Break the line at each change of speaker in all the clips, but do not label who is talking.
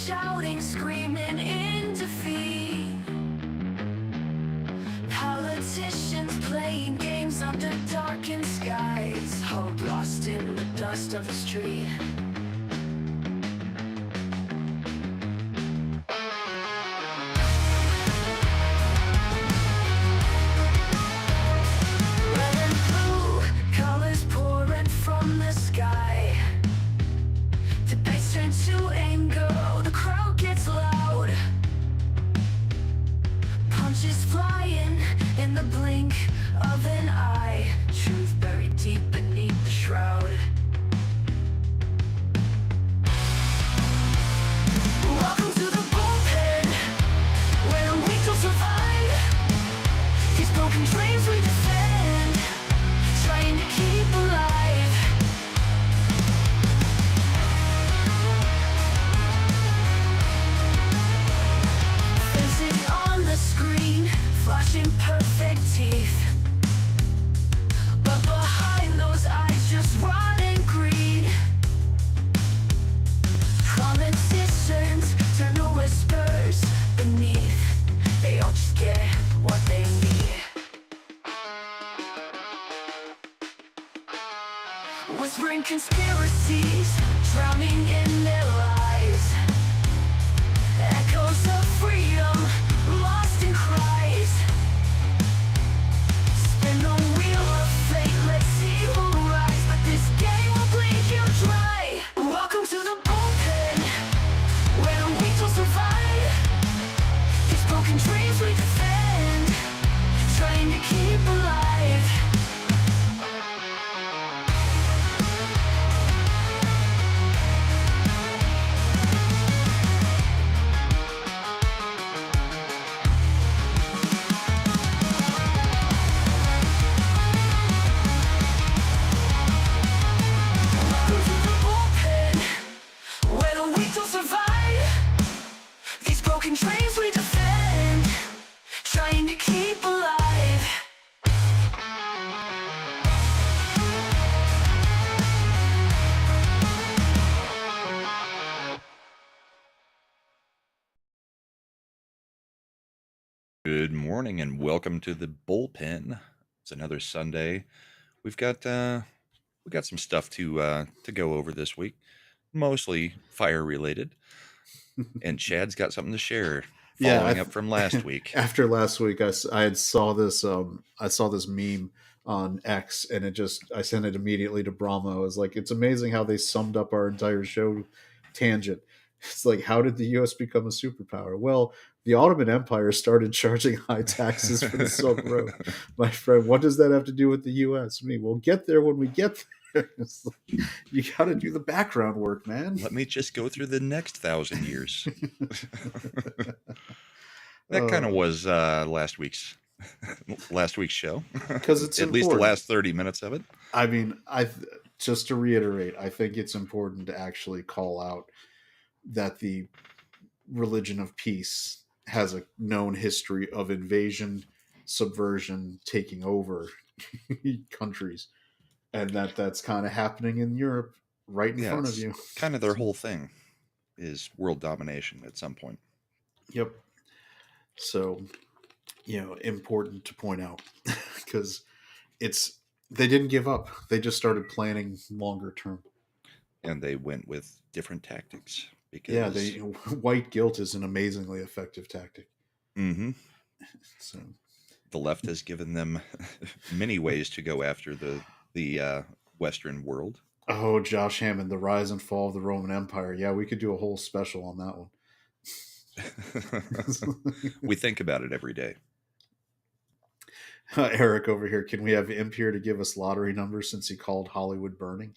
shouting, screaming in defeat. Politicians playing games under darkened skies, hope lost in the dust of the street. Red and blue colors pouring from the sky. Debates turn to anger, oh, the crowd gets loud. Punches flying in the blink of an eye. Truth buried deep beneath the shroud. Welcome to the bullpen, where we don't survive. These broken dreams we defend, trying to keep alive. Facing on the screen, flashing perfect teeth. But behind those eyes, just rotting greed. Politicians turn to whispers beneath. They all just get what they need. Whispering conspiracies, drowning in their lies. Echoes of freedom, lost in cries. Spin the wheel of fate, let's see who rise. But this game will bleed you dry. Welcome to the bullpen, where we don't survive. These broken dreams we defend, trying to keep alive. Welcome to the bullpen, where the weak don't survive. These broken dreams we defend, trying to keep alive.
Good morning and welcome to the bullpen. It's another Sunday. We got some stuff to go over this week, mostly fire related. And Chad's got something to share,
Yeah,
following up from last week.
After last week, I had saw this meme on X, and I sent it immediately to Brahma. I was like, it's amazing how they summed up our entire show tangent. It's like, how did the U.S. become a superpower? Well, the Ottoman Empire started charging high taxes for the Silk Road. My friend, what does that have to do with the U.S.? We'll get there when we get there. It's like, you got to do the background work, man.
Let me just go through the next 1,000 years. That kind of was last week's show,
because it's
at least the last 30 minutes of it.
I mean, just to reiterate, I think it's important to actually call out that the religion of peace has a known history of invasion, subversion, taking over countries, and that's kind of happening in Europe right in front of you.
Kind of their whole thing is world domination at some point.
Yep. So, important to point out because they didn't give up. They just started planning longer term.
And they went with different tactics because
white guilt is an amazingly effective tactic.
Mm-hmm.
So
the left has given them many ways to go after the Western world.
Oh, Josh Hammond, the rise and fall of the Roman Empire. Yeah, we could do a whole special on that one.
We think about it every day.
Eric over here, can we have Imp here to give us lottery numbers since he called Hollywood burning?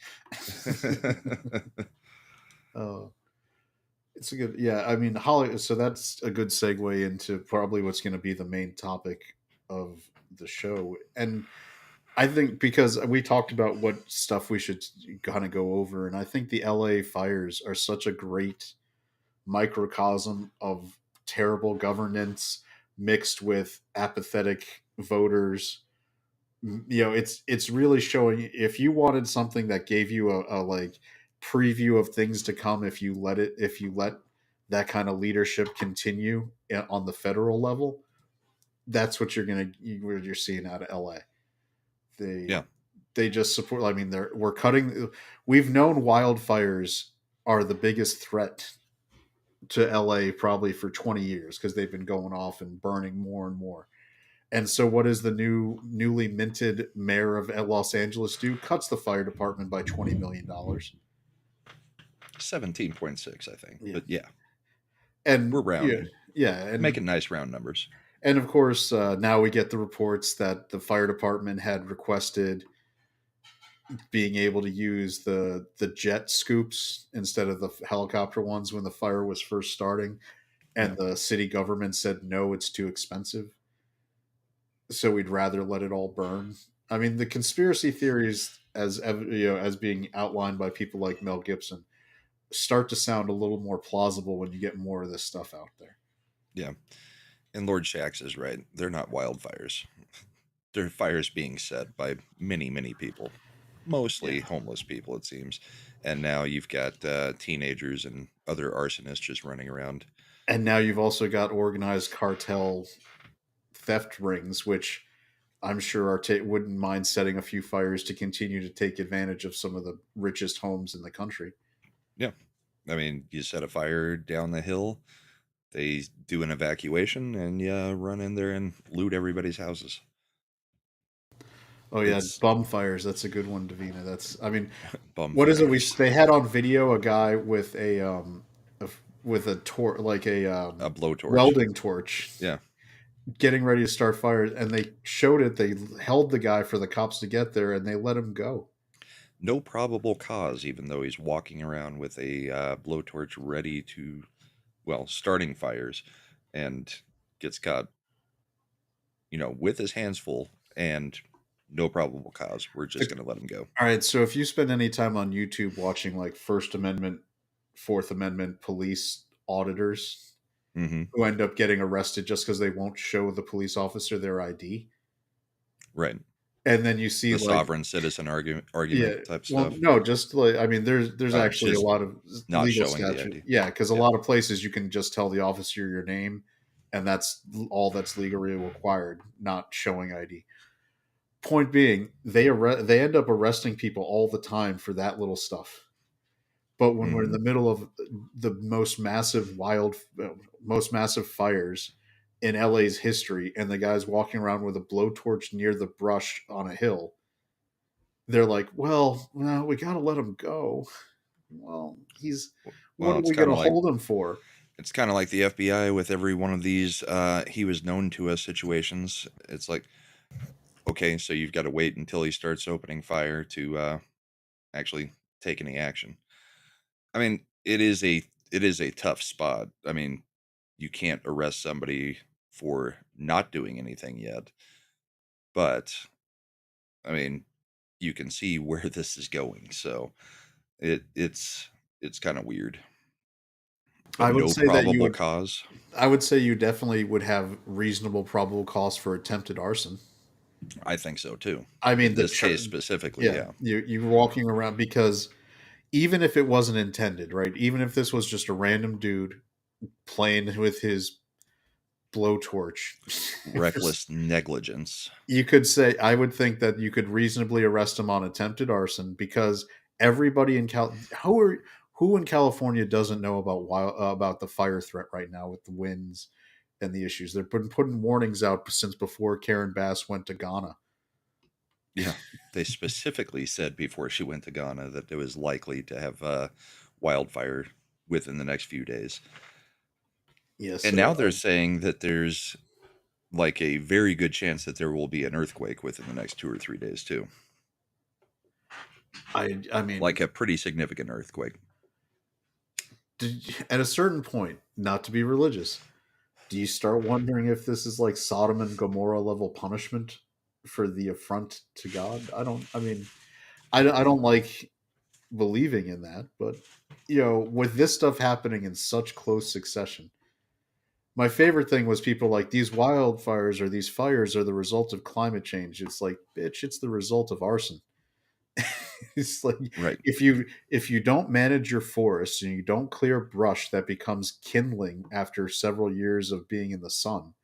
It's a good, I mean, so that's a good segue into probably what's going to be the main topic of the show. And I think because we talked about what stuff we should kind of go over, and I think the LA fires are such a great microcosm of terrible governance mixed with apathetic voters. It's really showing, if you wanted something that gave you a like preview of things to come, if you let that kind of leadership continue on the federal level, that's what you're seeing out of LA. They
Yeah.
they just support. I mean, we're cutting. We've known wildfires are the biggest threat to LA probably for 20 years because they've been going off and burning more and more. And so, what does the newly minted mayor of Los Angeles do? Cuts the fire department by $20 million.
17.6, I think.
Yeah,
But yeah,
and
we're
yeah,
rounding.
yeah,
Making nice round numbers.
and of course, now we get the reports that the fire department had requested being able to use the jet scoops instead of the helicopter ones when the fire was first starting,
Yeah.
and the city government said no, it's too expensive. So we'd rather let it all burn. I mean, the conspiracy theories, as being outlined by people like Mel Gibson, start to sound a little more plausible when you get more of this stuff out there.
Yeah. And Lord Shax is right. They're not wildfires. They're fires being set by many, many people,
Yeah.
mostly homeless people, it seems. And now you've got teenagers and other arsonists just running around.
And now you've also got organized cartel theft rings, which I'm sure wouldn't mind setting a few fires to continue to take advantage of some of the richest homes in the country.
Yeah. I mean, you set a fire down the hill, they do an evacuation, and you run in there and loot everybody's houses.
Oh yeah,
It's
bum fires. That's a good one, Davina. That's. I mean,
bum
what is it?
fires.
They had on video a guy with with a like a
A blowtorch.
welding torch
Yeah.
getting ready to start fires, and they showed it. They held the guy for the cops to get there, and they let him go.
No probable cause, even though he's walking around with a blowtorch ready to, well, starting fires, and gets caught, with his hands full and no probable cause. We're just going to let him go.
All right, so if you spend any time on YouTube watching like First Amendment, Fourth Amendment police auditors
Mm-hmm.
who end up getting arrested just because they won't show the police officer their ID,
Right.
and then you see
The
like
sovereign citizen
yeah,
argument type
well,
stuff.
no, just like I mean, there's actually a
Just
lot of
not
legal
showing the
statute,
ID.
yeah, because a
Yeah.
lot of places you can just tell the officer your name, and that's all that's legally required, not showing ID. Point being, they end up arresting people all the time for that little stuff. But when we're in
Mm-hmm.
the middle of the most massive fires in LA's history, and the guy's walking around with a blowtorch near the brush on a hill, they're like, "Well, no, we got to let him go." Well, he's what
Well,
are we going to hold him for?
it's kind of like the FBI with every one of these he was known to us situations. It's like, okay, so you've got to wait until he starts opening fire to actually take any action. I mean, it is a tough spot. I mean, you can't arrest somebody for not doing anything yet, but I mean, you can see where this is going. So it's kind of weird. But
I would
no
say that you
probable
would.
cause.
I would say you definitely would have reasonable probable cause for attempted arson.
I think so too.
I mean,
In this case specifically,
yeah,
yeah.
you're walking around because even if it wasn't intended, right? Even if this was just a random dude playing with his blowtorch,
Reckless negligence.
you could say I would think that you could reasonably arrest him on attempted arson because everybody in who in California doesn't know about the fire threat right now with the winds and the issues. They've been putting warnings out since before Karen Bass went to Ghana.
Yeah, they specifically said before she went to Ghana that it was likely to have wildfire within the next few days.
Yes,
And
so
now they're saying that there's like a very good chance that there will be an earthquake within the next 2 or 3 days too.
I mean,
Like a pretty significant earthquake.
at a certain point, not to be religious, do you start wondering if this is like Sodom and Gomorrah level punishment for the affront to God? I don't. I mean, I don't like believing in that, but with this stuff happening in such close succession, my favorite thing was people like these wildfires or these fires are the result of climate change. It's like, bitch, it's the result of arson. It's like
Right.
if you don't manage your forests and you don't clear brush that becomes kindling after several years of being in the sun,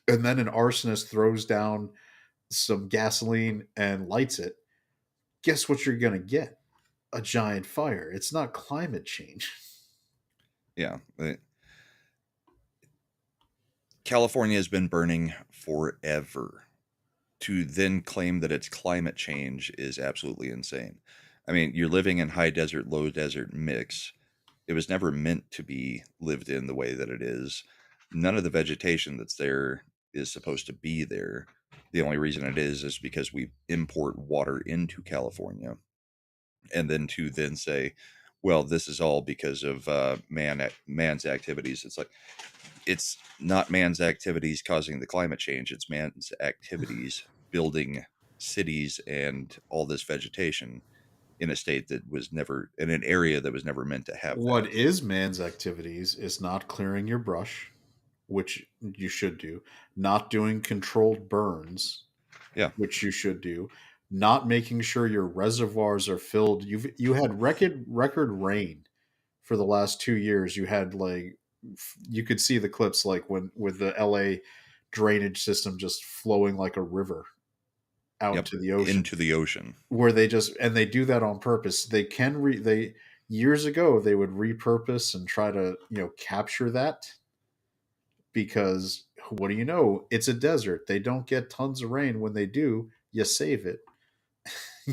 and then an arsonist throws down some gasoline and lights it, guess what you're going to get? A giant fire. It's not climate change.
Yeah. California has been burning forever. To then claim that it's climate change is absolutely insane. I mean, you're living in high desert, low desert mix. It was never meant to be lived in the way that it is. None of the vegetation that's there is supposed to be there. The only reason it is because we import water into California. And then to then say, well, this is all because of man's activities. It's like, it's not man's activities causing the climate change. It's man's activities building cities and all this vegetation in a state that was never in an area that was never meant to have
What
that.
is man's activities is not clearing your brush, which you should do, not doing controlled burns,
Yeah.
which you should do, not making sure your reservoirs are filled. You had record rain for the last 2 years. You had like you could see the clips like when with the LA drainage system just flowing like a river out
Yep.
into the ocean,
Into the ocean.
where they just and they do that on purpose. They can they years ago they would repurpose and try to capture that, because what do you know, it's a desert, they don't get tons of rain. When they do, you save it.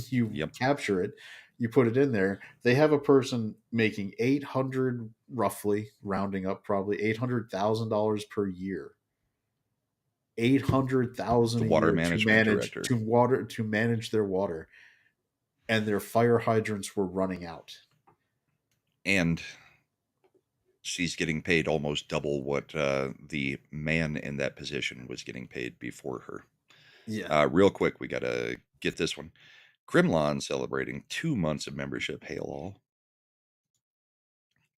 You
Yep.
capture it, you put it in there. They have a person making 800, roughly rounding up, probably $800,000 per year.
The
800,000 a
water
year to
management
manage
director.
to manage their water, and their fire hydrants were running out.
And she's getting paid almost double what the man in that position was getting paid before her.
Yeah.
Real quick, we got to get this one. Grimlawn celebrating 2 months of membership. Hail all.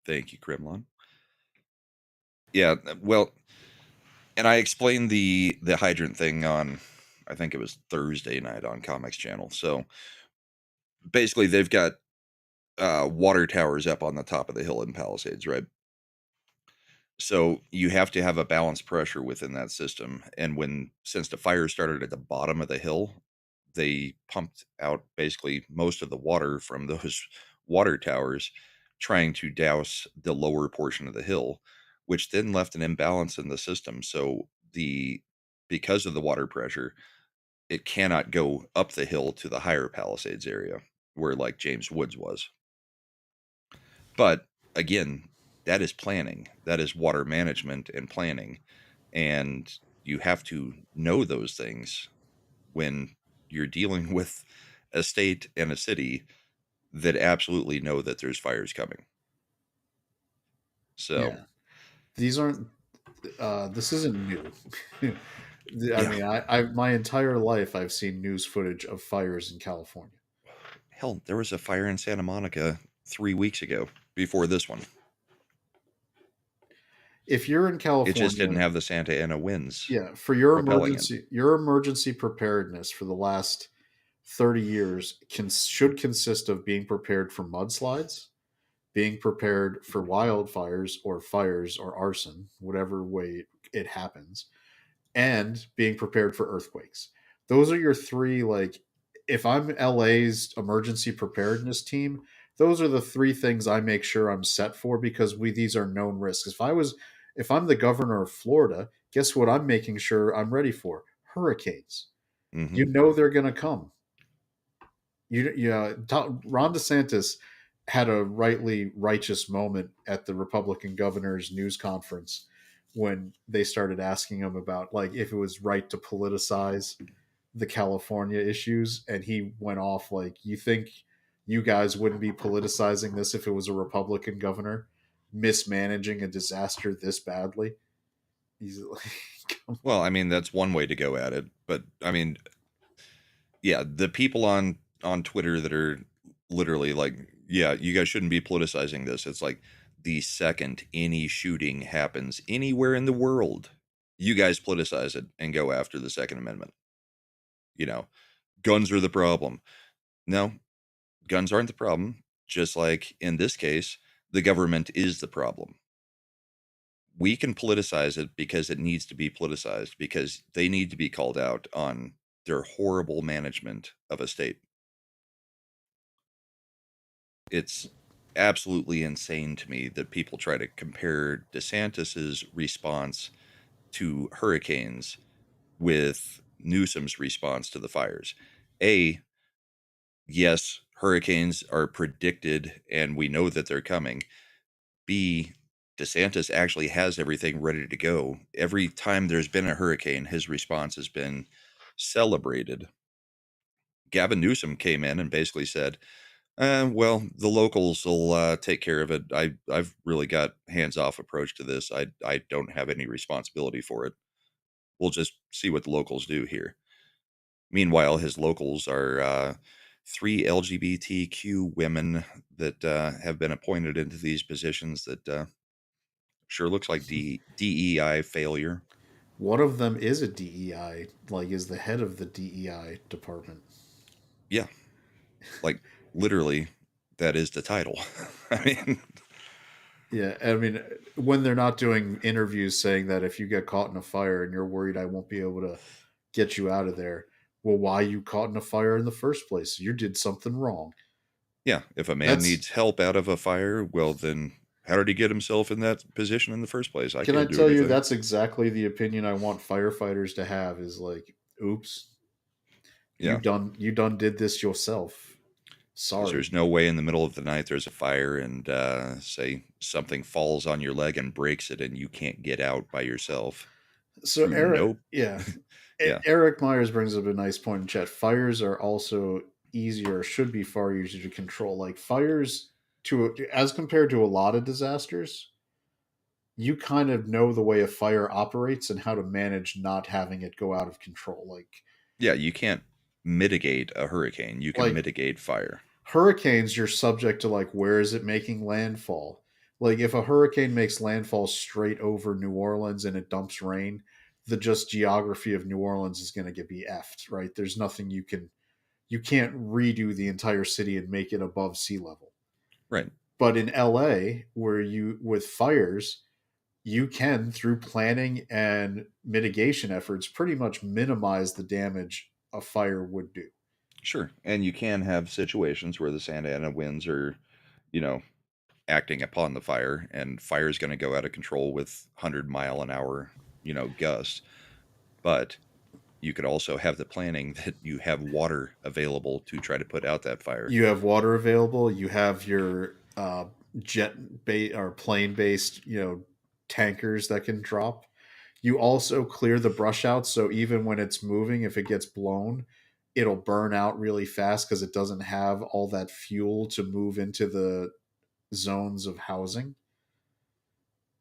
Thank you, Grimlawn. Yeah, well, and I explained the hydrant thing on, I think it was Thursday night on Comics Channel. So basically, they've got water towers up on the top of the hill in Palisades, right? So you have to have a balanced pressure within that system. And since the fire started at the bottom of the hill, they pumped out basically most of the water from those water towers, trying to douse the lower portion of the hill, which then left an imbalance in the system. So because of the water pressure, it cannot go up the hill to the higher Palisades area where like James Woods was. But again, that is planning. That is water management and planning. And you have to know those things when you're dealing with a state and a city that absolutely know that there's fires coming. So,
Yeah. These aren't this isn't new. I
yeah,
mean, I my entire life I've seen news footage of fires in California.
hell, there was a fire in Santa Monica 3 weeks ago before this one.
If you're in
It just didn't
California,
have the Santa Ana winds
yeah, for your
propelling it.
emergency preparedness for the last 30 years should consist of being prepared for mudslides, being prepared for wildfires or fires or arson, whatever way it happens, and being prepared for earthquakes. Those are your three, like, if I'm LA's emergency preparedness team, those are the three things I make sure I'm set for, because these are known risks. If I'm the governor of Florida, guess what I'm making sure I'm ready for? Hurricanes.
Hmm.
You know they're going to come. Ron DeSantis had a rightly righteous moment at the Republican governor's news conference when they started asking him about, like, if it was right to politicize the California issues, and he went off like, "You think you guys wouldn't be politicizing this if it was a Republican governor mismanaging a disaster this badly?" He's like,
Well, I mean, that's one way to go at it. But I mean, yeah, the people on Twitter that are literally like, yeah, you guys shouldn't be politicizing this. It's like the second any shooting happens anywhere in the world, you guys politicize it and go after the Second Amendment. You know, guns are the problem. No, guns aren't the problem. Just like in this case, the government is the problem. We can politicize it because it needs to be politicized because they need to be called out on their horrible management of a state. It's absolutely insane to me that people try to compare DeSantis's response to hurricanes with Newsom's response to the fires. A, yes, hurricanes are predicted and we know that they're coming. B, DeSantis actually has everything ready to go. Every time there's been a hurricane, his response has been celebrated. Gavin Newsom came in and basically said, well, the locals will take care of it. I've really got hands-off approach to this. I don't have any responsibility for it. We'll just see what the locals do here. Meanwhile, his locals are three LGBTQ women that have been appointed into these positions that sure looks like DEI failure.
One of them is a DEI, like is the head of the DEI department.
Yeah, like literally, that is the title. I mean,
Yeah, I mean, when they're not doing interviews saying that if you get caught in a fire and you're worried I won't be able to get you out of there, well, why you caught in a fire in the first place? You did something wrong.
yeah, if a man
That's
needs help out of a fire, well, then how did he get himself in that position in the first place? I
can I
can't do
tell you
anything.
that's exactly the opinion I want firefighters to have is like, oops,
Yeah,
you done did this yourself.
because
Sorry.
there's no way in the middle of the night there's a fire and say something falls on your leg and breaks it and you can't get out by yourself
So
through
Eric,
no.
yeah,
Yeah,
Eric Myers brings up a nice point in chat. Fires are also easier, should be far easier to control. Like fires, to as compared to a lot of disasters, you kind of know the way a fire operates and how to manage not having it go out of control.
yeah, you can't mitigate a hurricane. You can
Like
mitigate fire.
hurricanes, you're subject to like where is it making landfall. Like if a hurricane makes landfall straight over New Orleans and it dumps rain, the just geography of New Orleans is going to get be effed, right? There's nothing you can't redo the entire city and make it above sea level.
Right.
But in LA, where you with fires, you can through planning and mitigation efforts pretty much minimize the damage a fire would do.
Sure. And you can have situations where the Santa Ana winds are, you know, acting upon the fire and fire is going to go out of control with 100-mile-an-hour, gusts. But you could also have the planning that you have water available to try to put out that fire.
You have water available. You have your or plane based, tankers that can drop. You also clear the brush out, so even when it's moving, if it gets blown, it'll burn out really fast because it doesn't have all that fuel to move into the zones of housing.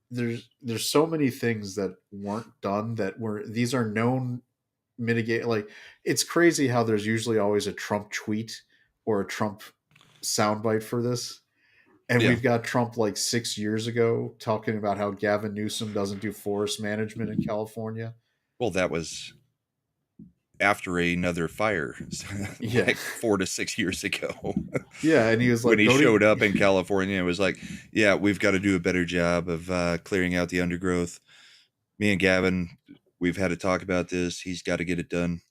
There's so many things that weren't done that were these are known mitigate, like it's crazy how there's usually always a Trump tweet or a Trump soundbite for this. And
Yeah.
we've got Trump like 6 years ago talking about how Gavin Newsom doesn't do forest management in California.
Well, that was after another fire
Yeah.
like 4 to 6 years ago.
Yeah. And he was
When
like,
he
go to,
showed up in California, it was like, yeah, we've got to do a better job of clearing out the undergrowth. Me and Gavin, we've had to talk about this. He's got to get it done.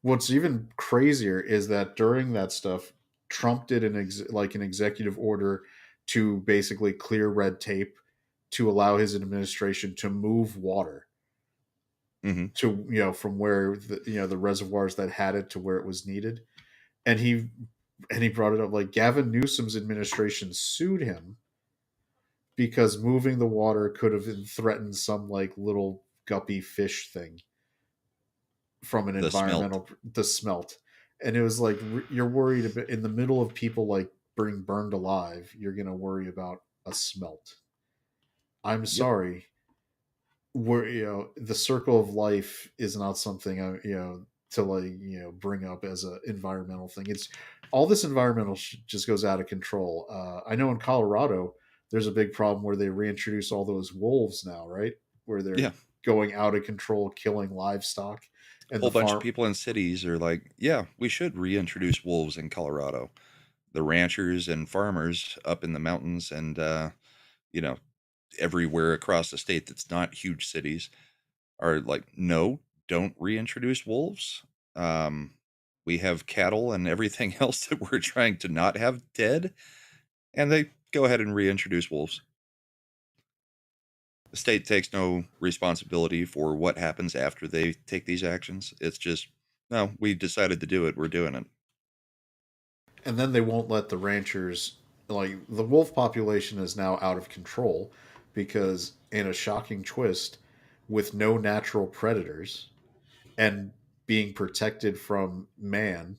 what's even crazier is that during that stuff, Trump did an executive order to basically clear red tape to allow his administration to move water
Hmm.
to from where the reservoirs that had it to where it was needed. And he brought it up like Gavin Newsom's administration sued him because moving the water could have threatened some like little guppy fish thing from an
The smelt.
environmental the smelt. And it was like you're worried about in the middle of people like being burned alive, you're going to worry about a smelt. I'm
Yep.
sorry, we're the circle of life is not something to like bring up as an environmental thing. It's all this environmental just goes out of control. I know in Colorado there's a big problem where they reintroduce all those wolves now, right, where they're
Yeah.
going out of control killing livestock And the
Whole bunch of
farm,
people in cities are like, yeah, we should reintroduce wolves in Colorado. The ranchers and farmers up in the mountains and, you know, everywhere across the state that's not huge cities are like, no, don't reintroduce wolves. Um, we have cattle and everything else that we're trying to not have dead, and they go ahead and reintroduce wolves. The state takes no responsibility for what happens after they take these actions. It's just, no, we decided to do it. We're doing it.
and then they won't let the ranchers, like the wolf population is now out of control because in a shocking twist, with no natural predators and being protected from man,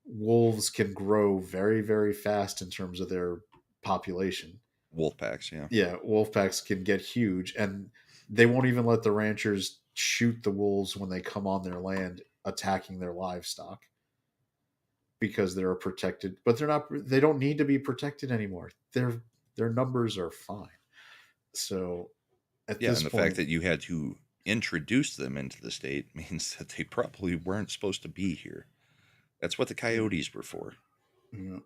wolves can grow very, very fast in terms of their population.
Wolf packs, yeah.
Yeah, wolf packs can get huge, and they won't even let the ranchers shoot the wolves when they come on their land attacking their livestock because they're protected. But they're not. They don't need to be protected anymore. Their numbers are fine. So at
Yeah,
this
and the fact
point,
that you had to introduce them into the state means that they probably weren't supposed to be here. That's what the coyotes were for.
you know,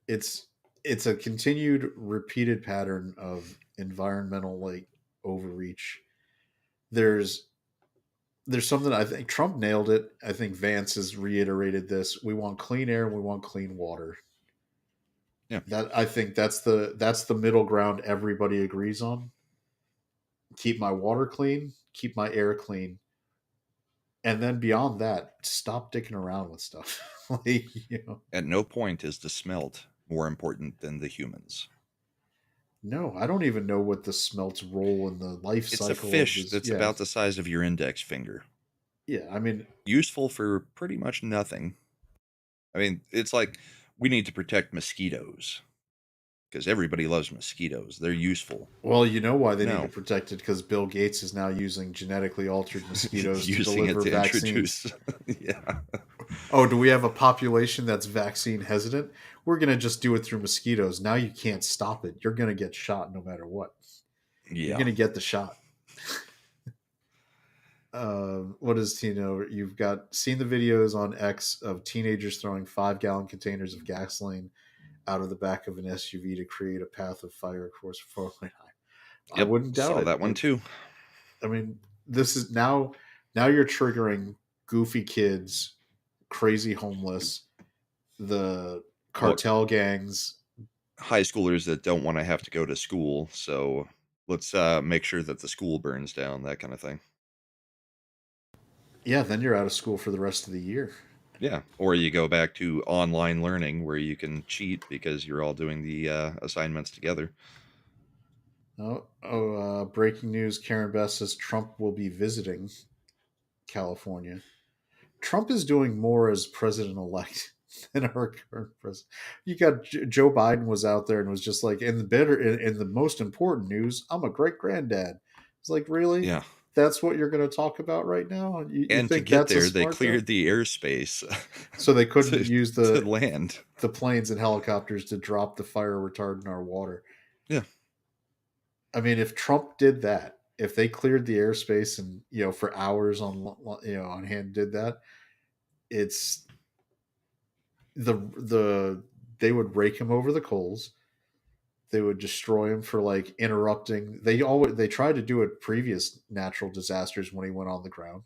it's it's a continued repeated pattern of environmental like overreach. There's there's something I think Trump nailed it. I think Vance has reiterated this. We want clean air and we want clean water.
Yeah.
That I think that's the middle ground everybody agrees on. Keep my water clean, keep my air clean, and then beyond that, stop dicking around with stuff. like,
At no point is the smelt more important than the humans.
no, I don't even know what the smelt's role in the life
It's a
cycle of
fish
this.
that's about the size of your index finger.
Yeah. I mean,
Useful for pretty much nothing. I mean, it's like we need to protect mosquitoes because everybody loves mosquitoes. They're useful.
well, you know why they need to
No,
protect it because Bill Gates is now using genetically altered mosquitoes to
using it
deliver
to
vaccines.
introduce. Yeah.
Oh, do we have a population that's vaccine hesitant? We're going to just do it through mosquitoes. Now you can't stop it. You're going to get shot no matter what. You're
Yeah.
going to get the shot. What is Tino? You've got seen the videos on X of teenagers throwing 5-gallon containers of gasoline out of the back of an SUV to create a path of fire across 4-lane highway. I
Yep.
wouldn't doubt
Saw
it.
that one too.
I mean, this is now you're triggering goofy kids, crazy homeless, the
Well,
cartel gangs.
high schoolers that don't want to have to go to school. So let's make sure that the school burns down, that kind of thing.
Yeah, then you're out of school for the rest of the year.
Yeah. Or you go back to online learning where you can cheat because you're all doing the assignments together.
Breaking news: Karen Bass says Trump will be visiting California. Trump is doing more as president-elect than our current president. You got Joe Biden was out there and was just like, in the most important news, I'm a great granddad. It's like, really?
Yeah.
That's what you're going to talk about right now? You
And to
think
get
that's a
there, they
smart thing?
cleared the airspace
So they couldn't use
to land.
the planes and helicopters to drop the fire retardant in our water.
Yeah.
I mean, if Trump did that, if they cleared the airspace and for hours on hand did that, it's the they would rake him over the coals. They would destroy him for like interrupting. They tried to do it previous natural disasters when he went on the ground.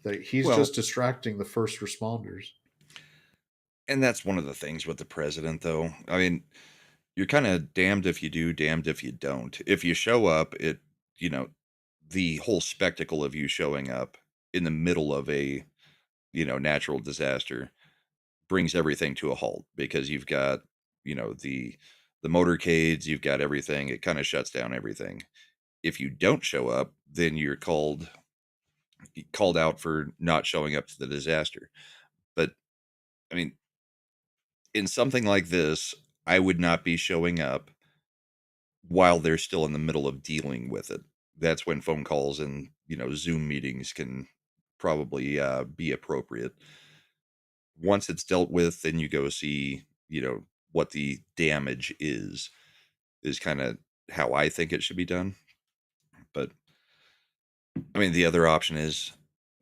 That he's
Well,
just distracting the first responders.
and that's one of the things with the president, though. I mean, you're kind of damned if you do, damned if you don't. If you show up, you know, the whole spectacle of you showing up in the middle of a, natural disaster brings everything to a halt because you've got, the motorcades, you've got everything. It kind of shuts down everything. If you don't show up, then you're called out for not showing up to the disaster. But I mean, in something like this, I would not be showing up while they're still in the middle of dealing with it. That's when phone calls and, Zoom meetings can probably be appropriate. Once it's dealt with, then you go see, what the damage is kind of how I think it should be done. But I mean, the other option is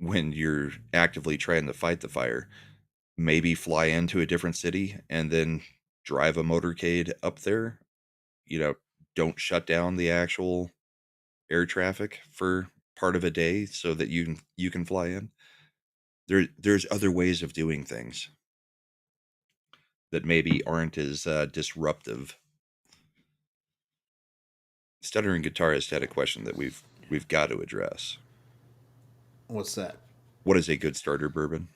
when you're actively trying to fight the fire, maybe fly into a different city and then drive a motorcade up there. You know, don't shut down the actual air traffic for part of a day so that you can fly in. There's other ways of doing things that maybe aren't as disruptive. Stuttering Guitarist had a question that we've got to address.
What's that?
What is a good starter bourbon?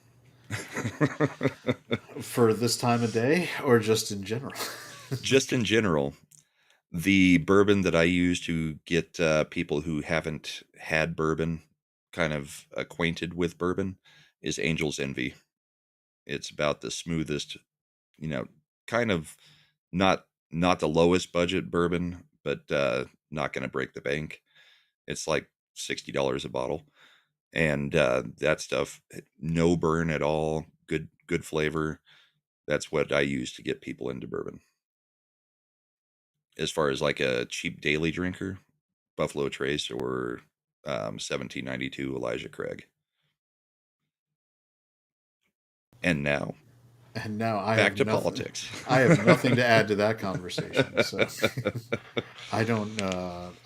For this time of day or just in general?
Just in general, the bourbon that I use to get people who haven't had bourbon kind of acquainted with bourbon is Angel's Envy. It's about the smoothest, you know, kind of not the lowest budget bourbon, but not going to break the bank. It's like $60 a bottle, and that stuff, no burn at all, good flavor. That's what I use to get people into bourbon. As far as like a cheap daily drinker, Buffalo Trace or 1792 Elijah Craig. And now
And now I
back
have
to
nothing.
politics.
I have nothing to add to that conversation. So I don't.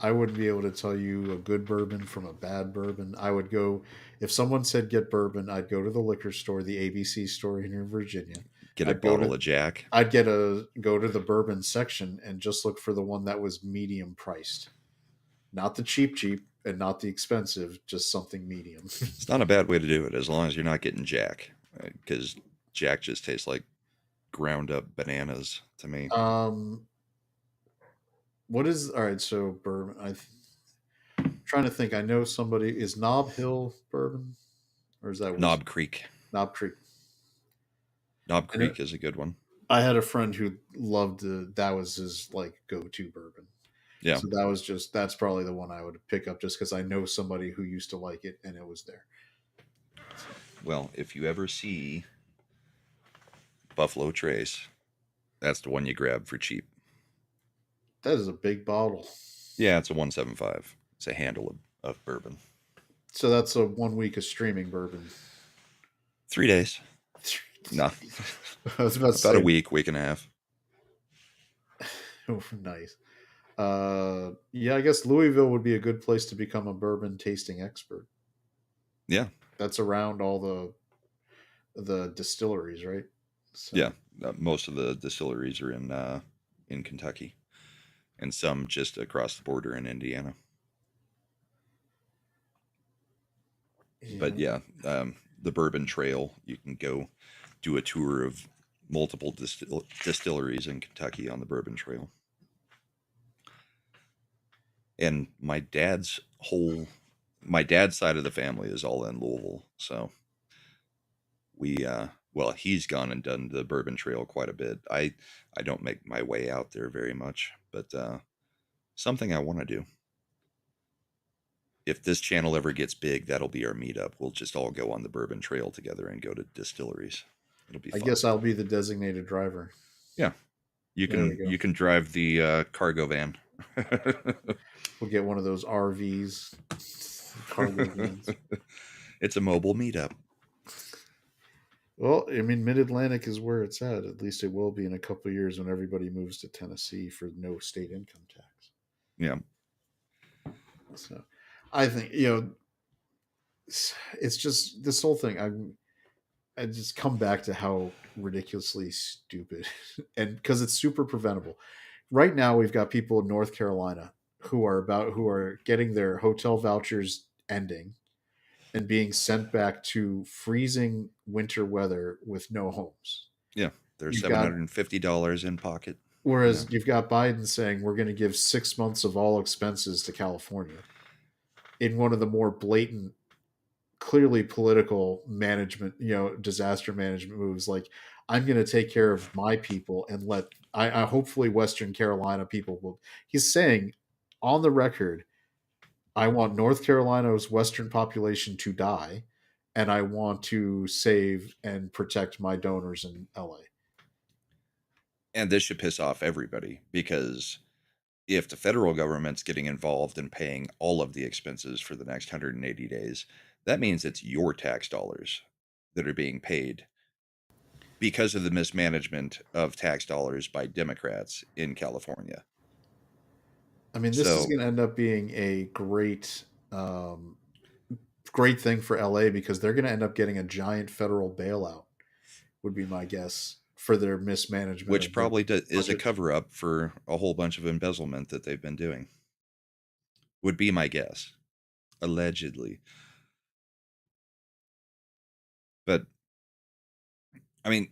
I wouldn't be able to tell you a good bourbon from a bad bourbon. I would go if someone said get bourbon. I'd go to the liquor store, the ABC store here in Virginia.
Get a
I'd go
bottle
to.
of Jack.
I'd go to the bourbon section and just look for the one that was medium priced, not the cheap, and not the expensive. Just something medium.
It's not a bad way to do it as long as you're not getting Jack, because Jack just tastes like ground up bananas to me.
What is all right? So bourbon. Trying to think. I know somebody is Knob Hill bourbon, or is that
Knob Creek.
Knob Creek?
Knob
I know
Creek is a good one.
I had a friend who loved that was his like go to bourbon.
Yeah.
So that's probably the one I would pick up just because I know somebody who used to like it and it was there.
Well, if you ever see Buffalo Trace, that's the one you grab for cheap.
That is a big bottle.
Yeah, it's a 175. It's a handle of bourbon.
So that's a 1 week of streaming bourbon.
3 days. No.
I was about to say
About a week and a half.
Oh, nice. Yeah, I guess Louisville would be a good place to become a bourbon tasting expert.
Yeah.
That's around all the distilleries, right? So,
Yeah. Most of the distilleries are in Kentucky, and some just across the border in Indiana. But yeah, the Bourbon Trail, you can go do a tour of multiple distilleries in Kentucky on the Bourbon Trail. And my dad's side of the family is all in Louisville, so he's gone and done the Bourbon Trail quite a bit. I don't make my way out there very much, but something I want to do. If this channel ever gets big, that'll be our meetup. We'll just all go on the Bourbon Trail together and go to distilleries. It'll be
I
fun.
guess I'll be the designated driver.
Yeah. You can drive the cargo van.
We'll get one of those RVs, cargo vans.
It's a mobile meetup.
Well, I mean, Mid Atlantic is where it's at. At least it will be in a couple of years when everybody moves to Tennessee for no state income tax.
Yeah.
So, I think it's just this whole thing. I just come back to how ridiculously stupid, and because it's super preventable. Right now, we've got people in North Carolina who are getting their hotel vouchers ending and being sent back to freezing winter weather with no homes.
Yeah. There's
You've got
$750 in pocket.
Whereas you've got Biden saying we're going to give 6 months of all expenses to California in one of the more blatant, clearly political management, disaster management moves. Like, I'm going to take care of my people and I hopefully Western Carolina people will. He's saying on the record, I want North Carolina's Western population to die, and I want to save and protect my donors in LA.
And this should piss off everybody, because if the federal government's getting involved in paying all of the expenses for the next 180 days, that means it's your tax dollars that are being paid because of the mismanagement of tax dollars by Democrats in California.
I mean, this is
So,
going to end up being a um, great thing for LA because they're going to end up getting a giant federal bailout. Would be my guess for their mismanagement
which
of the
probably is a
budget.
cover up for a whole bunch of embezzlement that they've been doing, would be my guess, allegedly. But I mean,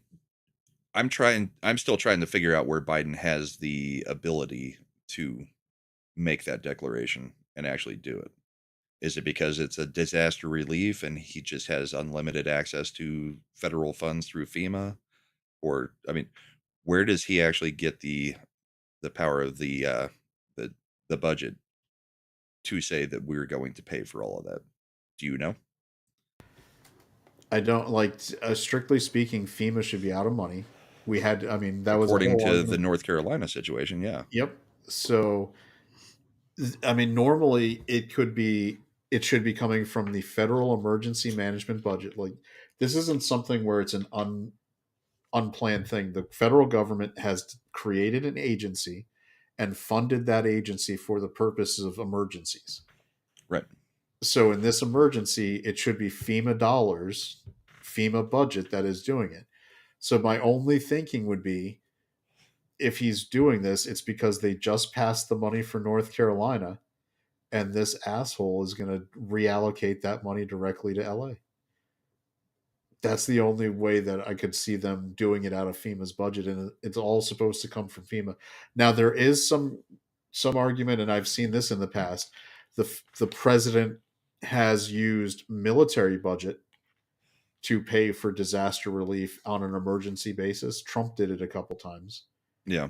I'm still trying to figure out where Biden has the ability to make that declaration and actually do it. Is it because it's a disaster relief and he just has unlimited access to federal funds through FEMA? Or, I mean, where does he actually get the power of the the budget to say that we're going to pay for all of that? Do you know?
I don't like, strictly speaking, FEMA should be out of money. We had, I mean, that was a
According
whole
to the
argument.
North Carolina situation, yeah.
Yep. So, I mean, normally it should be coming from the federal emergency management budget. Like, this isn't something where it's an unplanned thing. The federal government has created an agency and funded that agency for the purposes of emergencies.
Right.
So in this emergency, it should be FEMA dollars, FEMA budget that is doing it. So my only thinking would be, if he's doing this, it's because they just passed the money for North Carolina, and this asshole is going to reallocate that money directly to LA. That's the only way that I could see them doing it out of FEMA's budget, and it's all supposed to come from FEMA. Now there is some argument, and I've seen this in the past. The president has used military budget to pay for disaster relief on an emergency basis. Trump did it a couple times,
Yeah.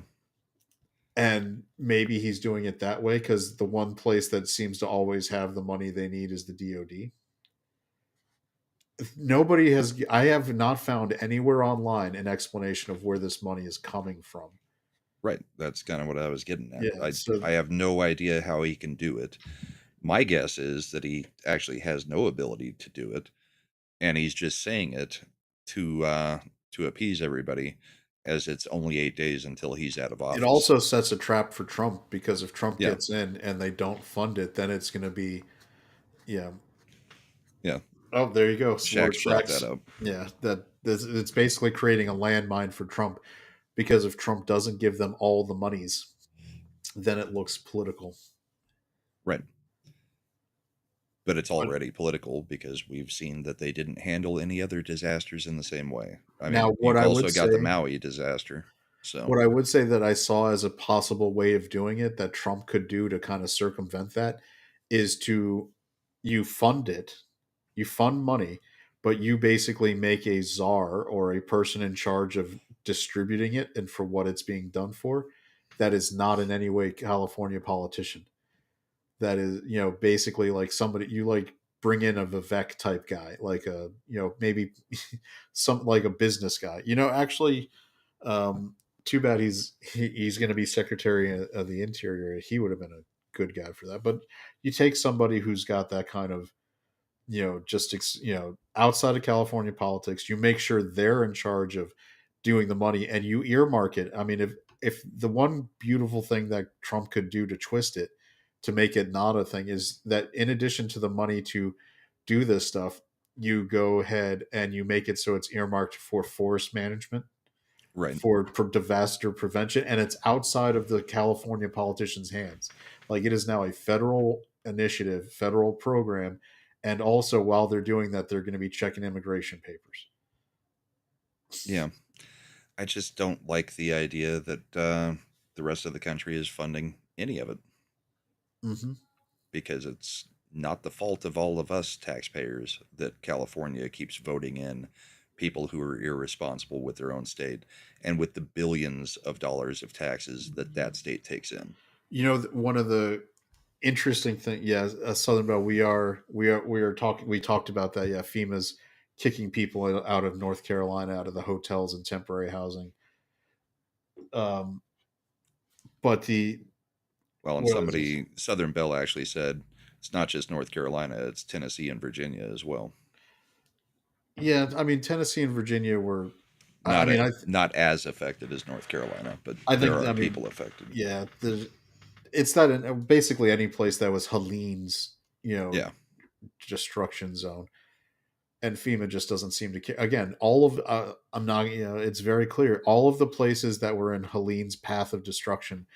and maybe he's doing it that way because the one place that seems to always have the money they need is the DoD. Nobody has, I have not found anywhere online an explanation of where this money is coming from.
Right. That's kind of what I was getting at.
Yeah, so
I have no idea how he can do it. My guess is that he actually has no ability to do it, and he's just saying it to appease everybody, as it's only 8 days until he's out of
it
office.
also sets a trap for Trump because if Trump
Yeah.
gets in and they don't fund it, then it's going to be, yeah.
Yeah.
Oh, there you go, Lord
Shax brought that
Shax.
up.
Yeah, that it's basically creating a landmine for Trump because if Trump doesn't give them all the monies, then it looks political.
Right. But it's
But
already political because we've seen that they didn't handle any other disasters in the same way. I
now,
mean,
what
you've
I would
also got the
say,
Maui disaster. So,
what I would say that I saw as a possible way of doing it that Trump could do to kind of circumvent that is to, you fund it, you fund money, but you basically make a czar or a person in charge of distributing it and for what it's being done for that is not in any way California politician. That is, basically like somebody you like bring in a Vivek type guy, like a, maybe some like a business guy. Actually, too bad he's going to be Secretary of the Interior. He would have been a good guy for that. But you take somebody who's got that kind of, just outside of California politics, you make sure they're in charge of doing the money and you earmark it. I mean, if the one beautiful thing that Trump could do to twist it to make it not a thing is that in addition to the money to do this stuff, you go ahead and you make it so it's earmarked for forest management,
right.
for disaster prevention, and it's outside of the California politicians' hands. Like, it is now a federal initiative, federal program, and also while they're doing that, they're going to be checking immigration papers.
Yeah. I just don't like the idea that the rest of the country is funding any of it
Mm-hmm.
because it's not the fault of all of us taxpayers that California keeps voting in people who are irresponsible with their own state and with the billions of dollars of taxes that that state takes in.
One of the interesting thing, yeah, Southern Bell. We are talking. We talked about that. Yeah, FEMA's kicking people out of North Carolina, out of the hotels and temporary housing. Um, but the
Well, and
what is this?
somebody, Southern Belle actually said, It's not just North Carolina; it's Tennessee and Virginia as well.
Yeah, I mean Tennessee and Virginia were. I
Not
mean,
not as affected as North Carolina, but
I
there
think
are
I mean
people affected.
yeah, it's that basically any place that was Helene's
Yeah,
destruction zone, and FEMA just doesn't seem to care. Again, all of I'm not it's very clear all of the places that were in Helene's path of destruction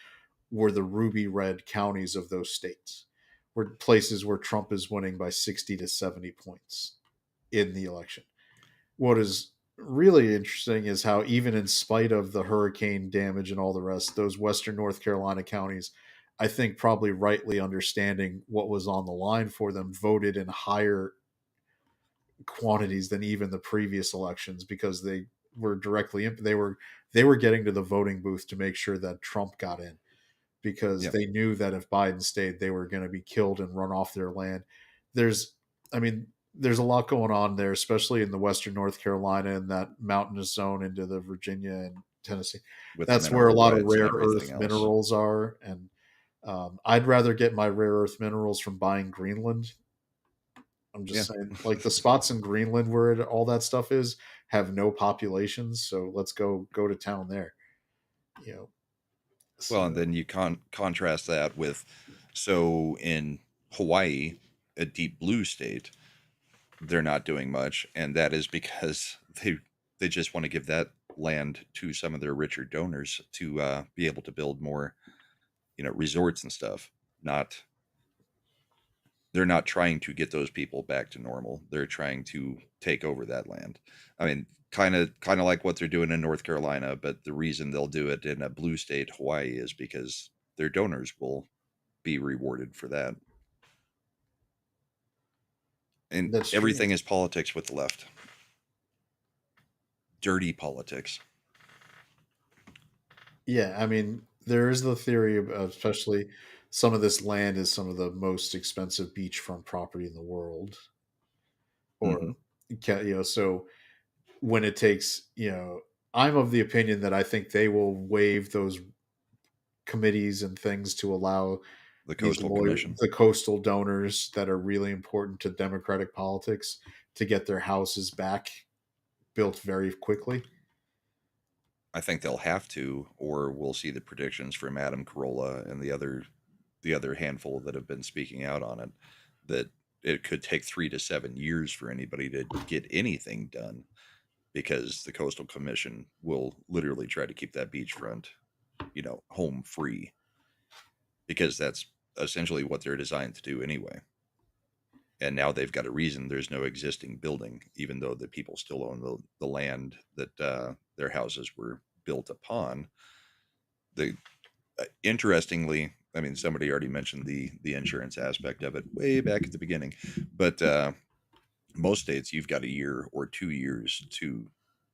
were the ruby red counties of those states, were places where Trump is winning by 60 to 70 points in the election. What is really interesting is how, even in spite of the hurricane damage and all the rest, those Western North Carolina counties, I think probably rightly understanding what was on the line for them, voted in higher quantities than even the previous elections because they were they were getting to the voting booth to make sure that Trump got in, because
yeah.
they knew that if Biden stayed, they were going to be killed and run off their land. There's, I mean, there's a lot going on there, especially in the Western North Carolina and that mountainous zone into the Virginia and Tennessee.
With the
That's where a
mineral
lot of
rights and
rare
everything
earth
else.
minerals are. And I'd rather get my rare earth minerals from buying Greenland. I'm
Yeah.
just saying, like the spots in Greenland where all that stuff is have no populations, so let's go to town there. You know,
Well, and
so
then you contrast that with, so in Hawaii, a deep blue state, they're not doing much, and that is because they just want to give that land to some of their richer donors to be able to build more, resorts and stuff. Not They're not trying to get those people back to normal. They're trying to take over that land. I mean, kind of like what they're doing in North Carolina, but the reason they'll do it in a blue state, Hawaii, is because their donors will be rewarded for that. And
that's true.
everything is politics with the left. Dirty politics.
Yeah, I mean, there is the theory of, especially some of this land is some of the most expensive beachfront property in the world, or
Hmm.
so when it takes, I'm of the opinion that I think they will waive those committees and things to allow
The Coastal Commission.
the coastal donors that are really important to democratic politics to get their houses back built very quickly.
I think they'll have to, or we'll see the predictions from Adam Carolla and the other handful that have been speaking out on it, that it could take 3 to 7 years for anybody to get anything done, because the Coastal Commission will literally try to keep that beachfront, home free, because that's essentially what they're designed to do anyway. And now they've got a reason there's no existing building, even though the people still own the land that their houses were built upon. The Interestingly, I mean, somebody already mentioned the insurance aspect of it way back at the beginning, but most states you've got a year or 2 years to,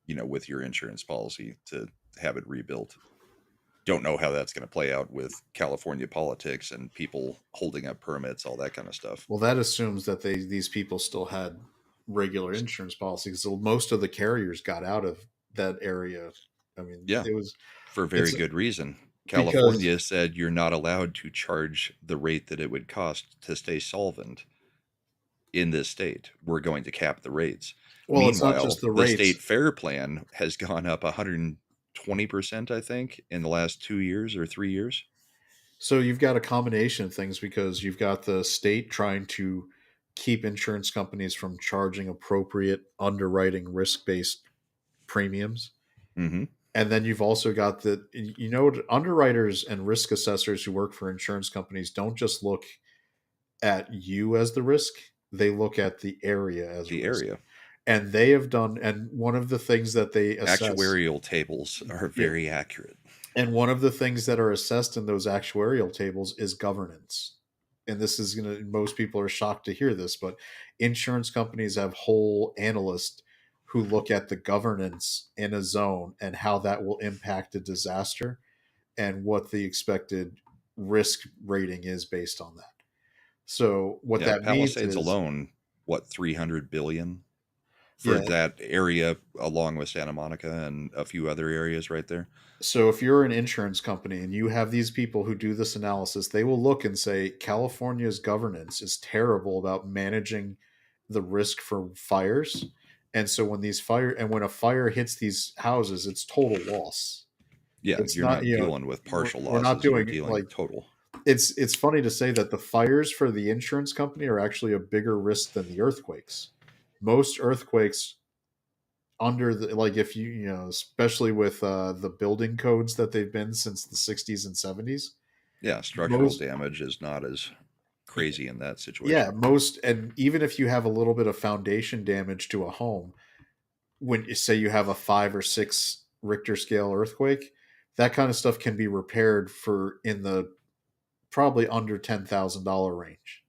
with your insurance policy to have it rebuilt. Don't know how that's going to play out with California politics and people holding up permits, all that kind of stuff.
Well, that assumes that these people still had regular insurance policies. So most of the carriers got out of that area. I mean,
Yeah,
it was
for very
it's
good reason.
because
California said you're not allowed to charge the rate that it would cost to stay solvent in this state. We're going to cap the rates.
well, it's not just
Meanwhile,
the
the state
rates.
fair plan has gone up 120%, I think, in the last 2 years or 3 years.
So you've got a combination of things because you've got the state trying to keep insurance companies from charging appropriate underwriting risk-based premiums.
Hmm.
And then you've also got underwriters and risk assessors who work for insurance companies don't just look at you as the risk, they look at the area as a
The
risk.
area.
And they have done, and one of the things that they assess,
Actuarial tables are
yeah,
very accurate.
and one of the things that are assessed in those actuarial tables is governance. And this is going to, most people are shocked to hear this, but insurance companies have whole analysts who look at the governance in a zone and how that will impact a disaster and what the expected risk rating is based on that. So what
Yeah,
that means
Palisades
is,
alone, what, 300 billion? for
Yeah.
that area, along with Santa Monica and a few other areas right there.
So if you're an insurance company and you have these people who do this analysis, they will look and say California's governance is terrible about managing the risk for fires. And so when a fire hits these houses, it's total loss.
Yeah,
It's
you're
not,
not dealing with partial
we're not
losses, you're
doing
dealing
like
with total.
it's funny to say that the fires for the insurance company are actually a bigger risk than the earthquakes. Most earthquakes under the like if you know especially with the building codes that they've been since the 60s and 70s,
Yeah, structural
most
damage is not as crazy in that
yeah
situation.
most and even if you have a little bit of foundation damage to a home, when you say you have a 5 or 6 Richter scale earthquake, that kind of stuff can be repaired for in the probably under $10,000 range.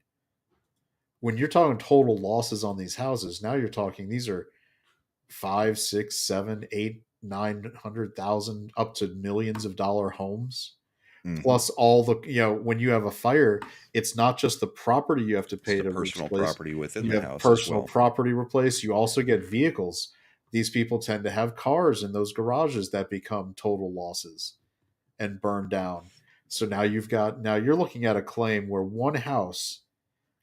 When you're talking total losses on these houses, now you're talking these are 5, 6, 7, 8, 900,000 up to millions of dollar homes.
Hmm.
Plus all the when you have a fire, it's not just the property you have to
It's
pay
the
to
personal
replace.
property within
You
the
have
house as
personal
well.
property replaced. You also get vehicles. These people tend to have cars in those garages that become total losses and burn down. So now you're looking at a claim where one house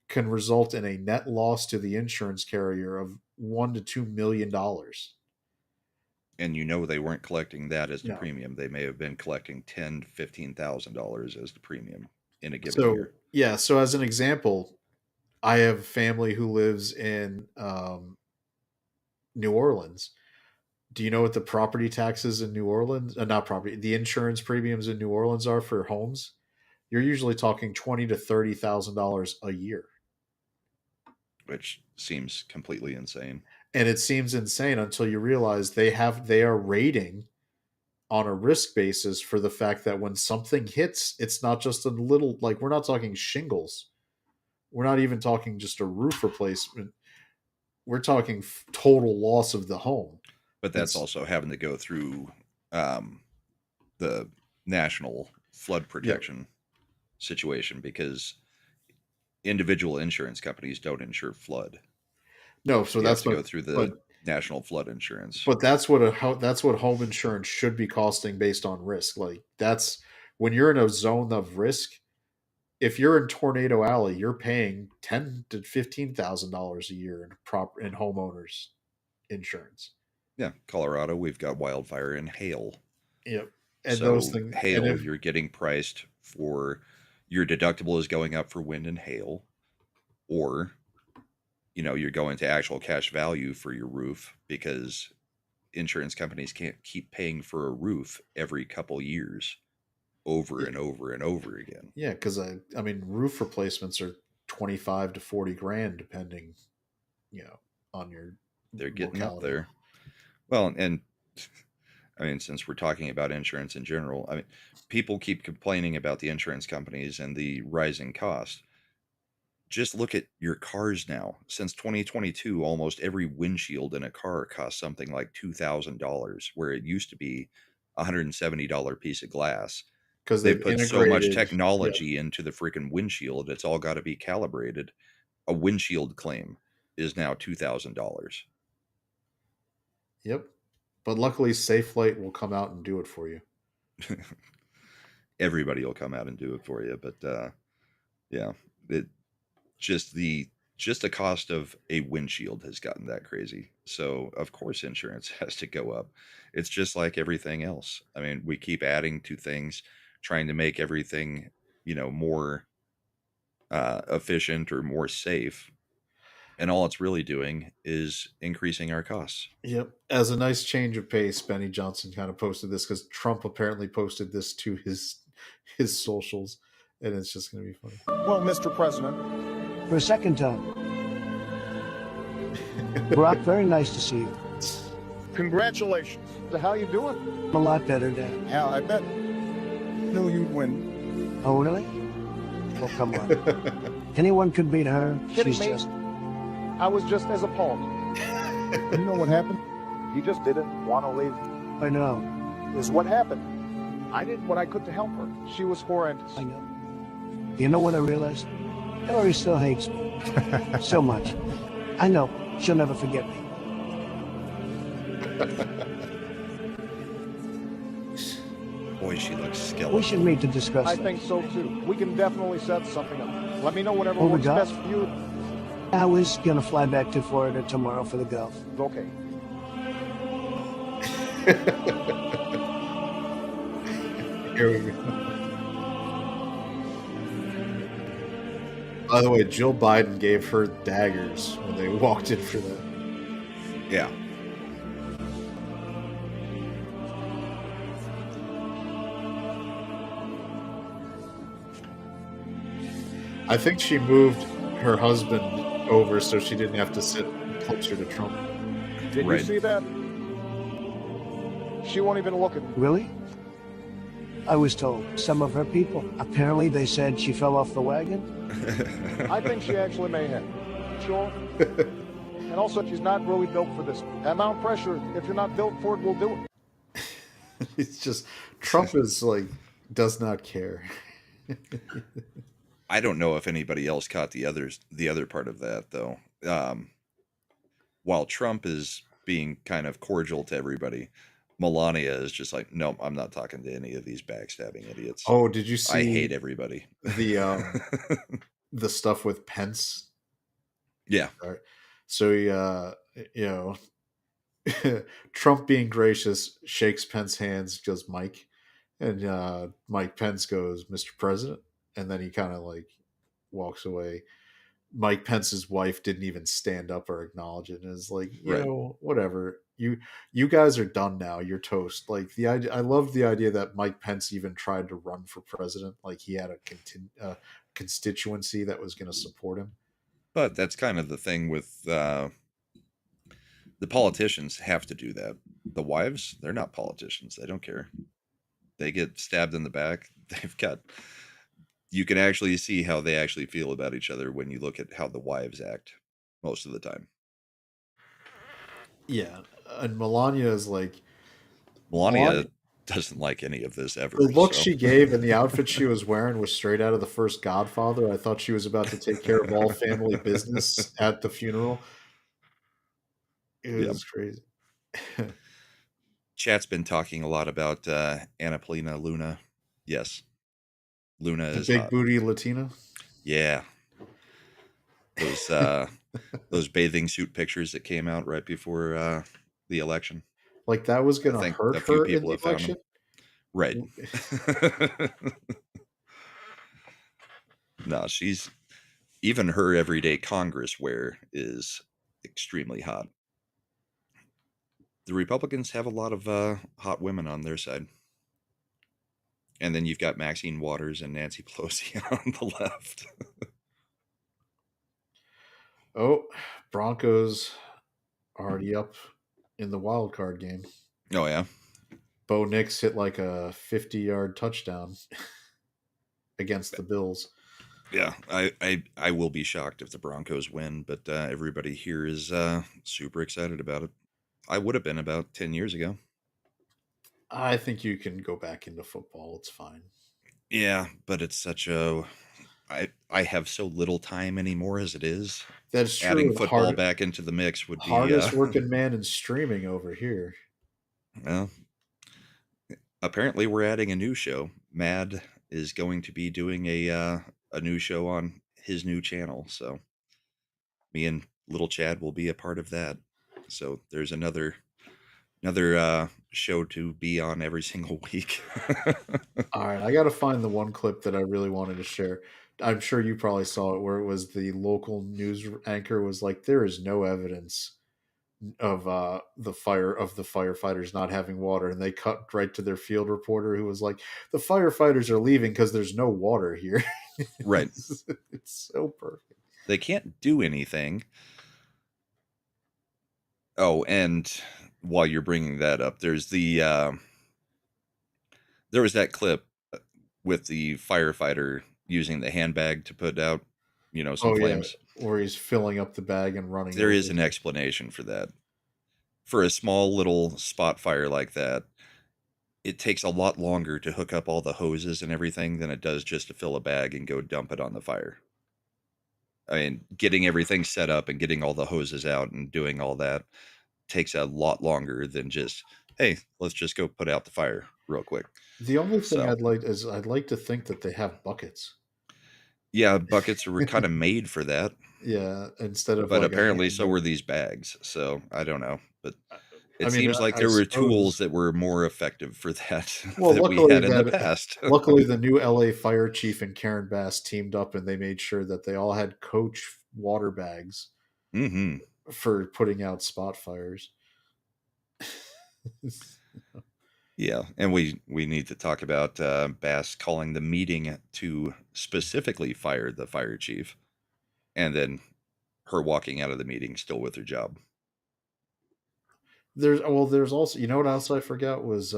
can result in a net loss to the insurance carrier of $1 to $2 million.
And they weren't collecting that as the
No.
premium. They may have been collecting $10,000 to $15,000 as the premium in a given
So
year.
yeah, so as an example, I have family who lives in New Orleans. Do you know what the property taxes in New Orleans? Not property, the insurance premiums in New Orleans are for homes. You're usually talking $20,000 to $30,000 a year,
Which seems completely insane.
and it seems insane until you realize they are rating on a risk basis for the fact that when something hits, it's not just a little like we're not talking shingles. We're not even talking just a roof replacement. We're talking total loss of the home.
But that's
It's
also having to go through um, the national flood
yeah.
protection situation, because individual insurance companies don't insure flood.
No, so
You have
that's
to
what
go through
but
the national flood insurance.
but that's what home insurance should be costing based on risk. Like that's when you're in a zone of risk. If you're in Tornado Alley, you're paying $10,000 to $15,000 a year in homeowners insurance.
Yeah, Colorado, we've got wildfire and hail.
Yep. And those
So
things, and
hail,
if
you're getting priced for your deductible is going up for wind and hail, or you're going to actual cash value for your roof, because insurance companies can't keep paying for a roof every couple years over and over and over again.
yeah, because I mean roof replacements are 25 to 40 grand depending, on your
They're getting up
locality.
there. Well, and I mean, since we're talking about insurance in general, I mean, people keep complaining about the insurance companies and the rising cost. Just look at your cars now. Since 2022, almost every windshield in a car costs something like $2,000, where it used to be a $170 piece of glass.
Because
They
they've
put so much
integrated. Yeah.
technology into the freaking windshield, it's all got to be calibrated. A windshield claim is now $2,000.
Yep. But luckily, Safelite will come out and do it for you.
Everybody will come out and do it for you, but yeah, it just the cost of a windshield has gotten that crazy. So of course insurance has to go up. It's just like everything else. I mean, we keep adding to things, trying to make everything more efficient or more safe, and all it's really doing is increasing our costs.
Yep. As a nice change of pace, Benny Johnson kind of posted this because Trump apparently posted this to his socials, and it's just going to be funny.
Well, Mr. President,
For a second time. Barack, very nice to see you.
congratulations. So how you doing?
I'm a lot better, Dad.
Yeah, I bet. Knew you'd win.
Oh, really? Oh, come on. Anyone could beat her.
Kidding
She's
me?
just...
I was just as appalled. You know what happened? He just didn't want to leave.
I know.
Is what happened. I did what I could to help her. She was horrendous.
I know. You know what I realized? Hillary still hates me. So much. I know. She'll never forget me.
Boy, she looks
We
skeletal.
should meet to discuss
I
that.
think so too. We can definitely set something up. Let me know whatever
Oh, the
works
golf?
best for you.
I was gonna fly back to Florida tomorrow for the golf.
Okay.
Here we go. By the way, Jill Biden gave her daggers when they walked in for that.
Yeah.
I think she moved her husband over so she didn't have to sit closer to Trump.
Did
Right.
you see that? She won't even look at me.
Really? I was told some of her people. Apparently, they said she fell off the wagon.
I think she actually may have. Sure. And also, she's not really built for this. Amount pressure, if you're not built for it, will do it.
It's just Trump is like does not care.
I don't know if anybody else caught the other part of that though. While Trump is being kind of cordial to everybody, Melania is just like, no, I'm not talking to any of these backstabbing idiots.
Oh, did you see
I hate everybody.
the stuff with Pence?
Yeah.
So you know, Trump being gracious shakes Pence's hands, goes Mike, and Mike Pence goes, Mr. President, and then he kind of like walks away. Mike Pence's wife didn't even stand up or acknowledge it, and is like,
Right.
whatever. You guys are done now. You're toast. Like the idea, I love the idea that Mike Pence even tried to run for president. Like he had a constituency that was going to support him.
But that's kind of the thing with the politicians have to do that. The wives, they're not politicians. They don't care. They get stabbed in the back. You can actually see how they actually feel about each other when you look at how the wives act most of the time.
Yeah, and Melania is like
Melania doesn't like any of this ever.
the look
so.
she gave and the outfit she was wearing was straight out of the first Godfather. I thought she was about to take care of all family business at the funeral. It was crazy.
Chat's been talking a lot about Anapolina Luna. Yes. Luna
The
is
big
hot.
booty Latina.
Yeah. Those bathing suit pictures that came out right before the election.
Like that was going
I
to
think
hurt
a few
her in
people
the
have found
election.
them. Right. No, she's even her everyday Congress wear is extremely hot. The Republicans have a lot of hot women on their side. And then you've got Maxine Waters and Nancy Pelosi on the left.
Oh, Broncos already up in the wild card game.
Oh, yeah.
Bo Nix hit like a 50-yard touchdown against the Bills.
Yeah, I will be shocked if the Broncos win, but everybody here is super excited about it. I would have been about 10 years ago.
I think you can go back into football. It's fine.
Yeah, but it's such a... I have so little time anymore as it is.
That's true.
Adding football back into the mix would be...
hardest working man in streaming over here.
Well, apparently we're adding a new show. Mad is going to be doing a new show on his new channel, so me and little Chad will be a part of that. So there's another show to be on every single week.
All right, I got to find the one clip that I really wanted to share. I'm sure you probably saw it, where it was the local news anchor was like, "There is no evidence of the firefighters not having water," and they cut right to their field reporter, who was like, "The firefighters are leaving because there's no water here."
Right.
It's so perfect.
They can't do anything. Oh, and while you're bringing that up, there's there was that clip with the firefighter using the handbag to put out, some flames.
Yeah, where he's filling up the bag and running.
There is
over.
an explanation for that. For a small little spot fire like that, it takes a lot longer to hook up all the hoses and everything than it does just to fill a bag and go dump it on the fire. I mean, getting everything set up and getting all the hoses out and doing all that, takes a lot longer than just, hey, let's just go put out the fire real quick.
The only thing
So,
I'd like to think that they have buckets.
yeah, buckets were kind of made for that,
Yeah, instead of
but
like a
apparently so
handle.
were these bags. So I don't know, but
I
it
mean,
seems like
I
there were tools
suppose.
that were more effective for that
Well,
that we had in the past.
luckily the new LA fire chief and Karen Bass teamed up and they made sure that they all had Coach water bags
Hmm.
for putting out spot fires.
Yeah, and we need to talk about Bass calling the meeting to specifically fire the fire chief, and then her walking out of the meeting still with her job.
There's also, you know what else I forgot was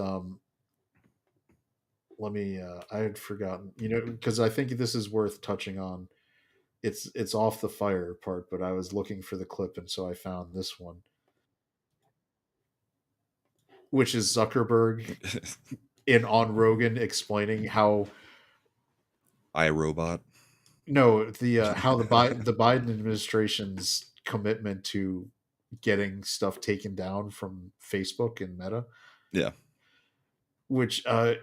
let me I had forgotten, because I think this is worth touching on. It's off the fire part, but I was looking for the clip and so I found this one, which is Zuckerberg in on Rogan explaining how
iRobot.
no the how the Biden administration's commitment to getting stuff taken down from Facebook and Meta,
Yeah.
which I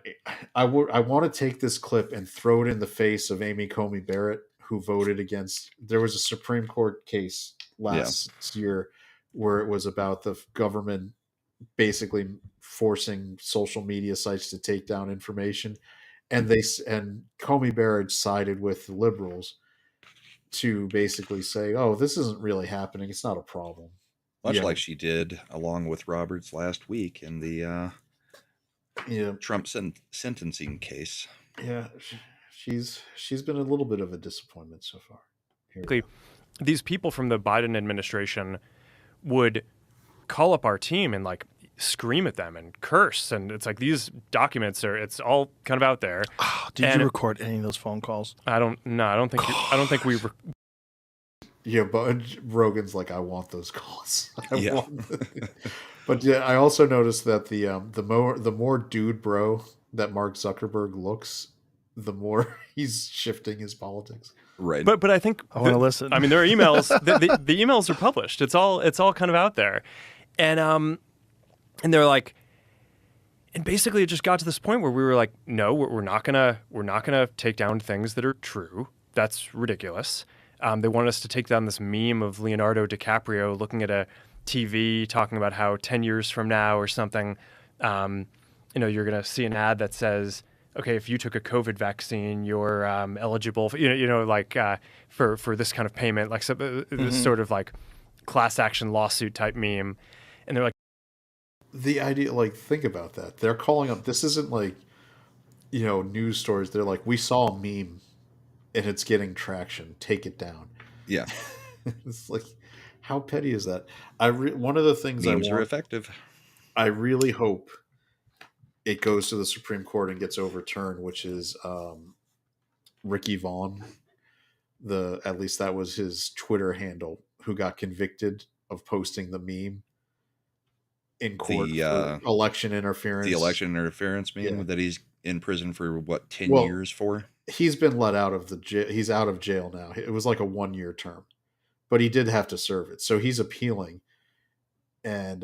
want to take this clip and throw it in the face of Amy Coney Barrett, who voted against. There was a Supreme Court case last year where it was about the government basically forcing social media sites to take down information, and Comey Barrett sided with the liberals to basically say, "Oh, this isn't really happening. It's not a problem."
Much
Yeah,
like she did along with Roberts last week in the
yeah,
Trump sentencing case.
yeah. She's been a little bit of a disappointment so far. Here.
These people from the Biden administration would call up our team and like scream at them and curse, and it's like these documents it's all kind of out there.
Did you record any of those phone calls?
I don't think we
Yeah, but Rogan's like, I want those calls.
Yeah.
But yeah, I also noticed that the more dude bro that Mark Zuckerberg looks, the more he's shifting his politics.
Right.
But I think
I want to listen.
I mean, there are emails. the emails are published. It's all kind of out there, and they're like, and basically it just got to this point where we were like, no, we're not gonna take down things that are true. That's ridiculous. They want us to take down this meme of Leonardo DiCaprio looking at a TV talking about how 10 years from now or something, you're going to see an ad that says, okay, if you took a COVID vaccine, you're eligible for, for this kind of payment, like this sort of like class action lawsuit type meme. And they're like,
The idea, like, think about that. They're calling up. This isn't like, news stories. They're like, we saw a meme and it's getting traction. Take it down.
Yeah.
It's like, how petty is that? One of the things
Memes are effective.
I really hope it goes to the Supreme Court and gets overturned, which is Ricky Vaughn. At least that was his Twitter handle, who got convicted of posting the meme in court for election interference.
The election interference meme that he's in prison for 10 years for?
He's been let out of he's out of jail now. It was like a 1-year term, but he did have to serve it. So he's appealing. And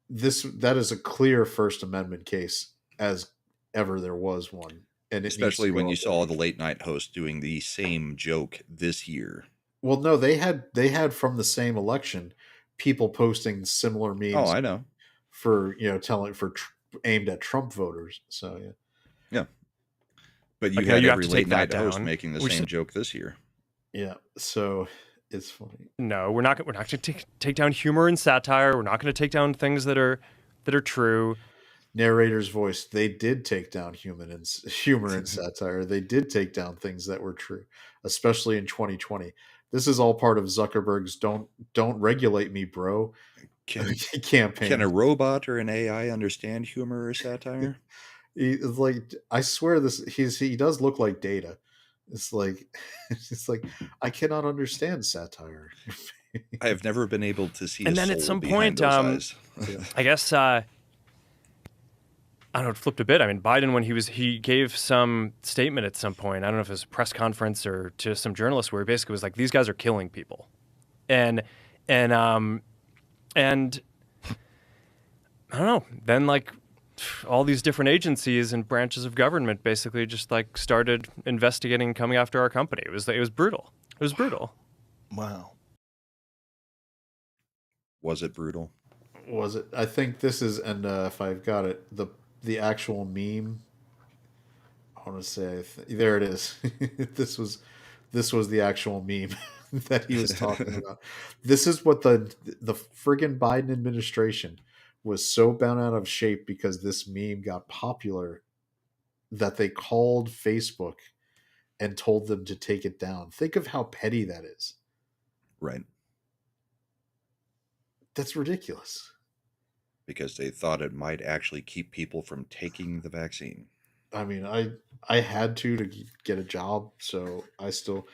that is a clear First Amendment case as ever there was one. And
especially when you saw the late night host doing the same joke this year.
Well, no, they had from the same election people posting similar memes.
Oh, I know.
For aimed at Trump voters. So
yeah. But you had every late night host making the same joke this year.
Yeah, so it's funny.
No, we're not going to take down humor and satire. We're not going to take down things that are true.
Narrator's voice. They did take down humor and satire. They did take down things that were true, especially in 2020. This is all part of Zuckerberg's "Don't regulate me, bro" campaign.
Can a robot or an AI understand humor or satire?
It's like, I swear he does look like Data. It's like I cannot understand satire.
I have never been able to see.
And then at some point, I guess I don't know, it flipped a bit. I mean, Biden, when he gave some statement at some point, I don't know if it was a press conference or to some journalists, where he basically was like, these guys are killing people. And I don't know. Then like all these different agencies and branches of government basically just like started investigating and coming after our company. It was brutal. It was brutal.
Wow.
Was it brutal?
Was it? I think this is, and if I've got it, the actual meme. I want to say there it is. this was the actual meme that he was talking about. This is what the friggin' Biden administration was so bent out of shape because this meme got popular that they called Facebook and told them to take it down. Think of how petty that is.
Right.
That's ridiculous.
Because they thought it might actually keep people from taking the vaccine.
I mean, I had to get a job, so I still.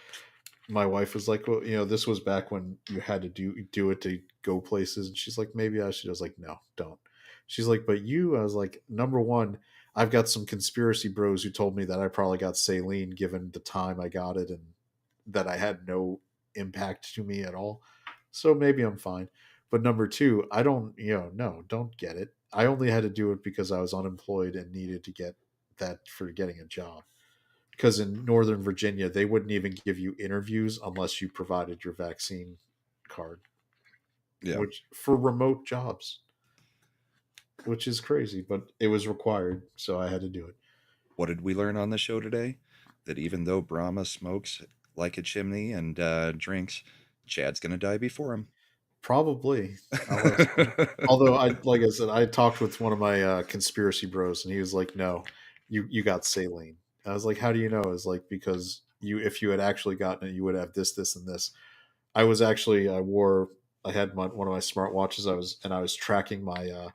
My wife was like, "Well, this was back when you had to do it to go places," and she's like, "Maybe I should." I was like, "No, don't." She's like, "But you," I was like, "Number one, I've got some conspiracy bros who told me that I probably got saline given the time I got it and that I had no impact to me at all, so maybe I'm fine." But number two, I don't, no, don't get it. I only had to do it because I was unemployed and needed to get that for getting a job. Because in Northern Virginia, they wouldn't even give you interviews unless you provided your vaccine card,
Yeah.
which for remote jobs, which is crazy, but it was required, so I had to do it.
What did we learn on the show today? That even though Brahma smokes like a chimney and drinks, Chad's going to die before him.
Probably. Although like I said, I talked with one of my conspiracy bros, and he was like, "No, you got saline." I was like, "How do you know?" It's like because if you had actually gotten it, you would have this, this, and this. I had one of my smart watches. I was tracking my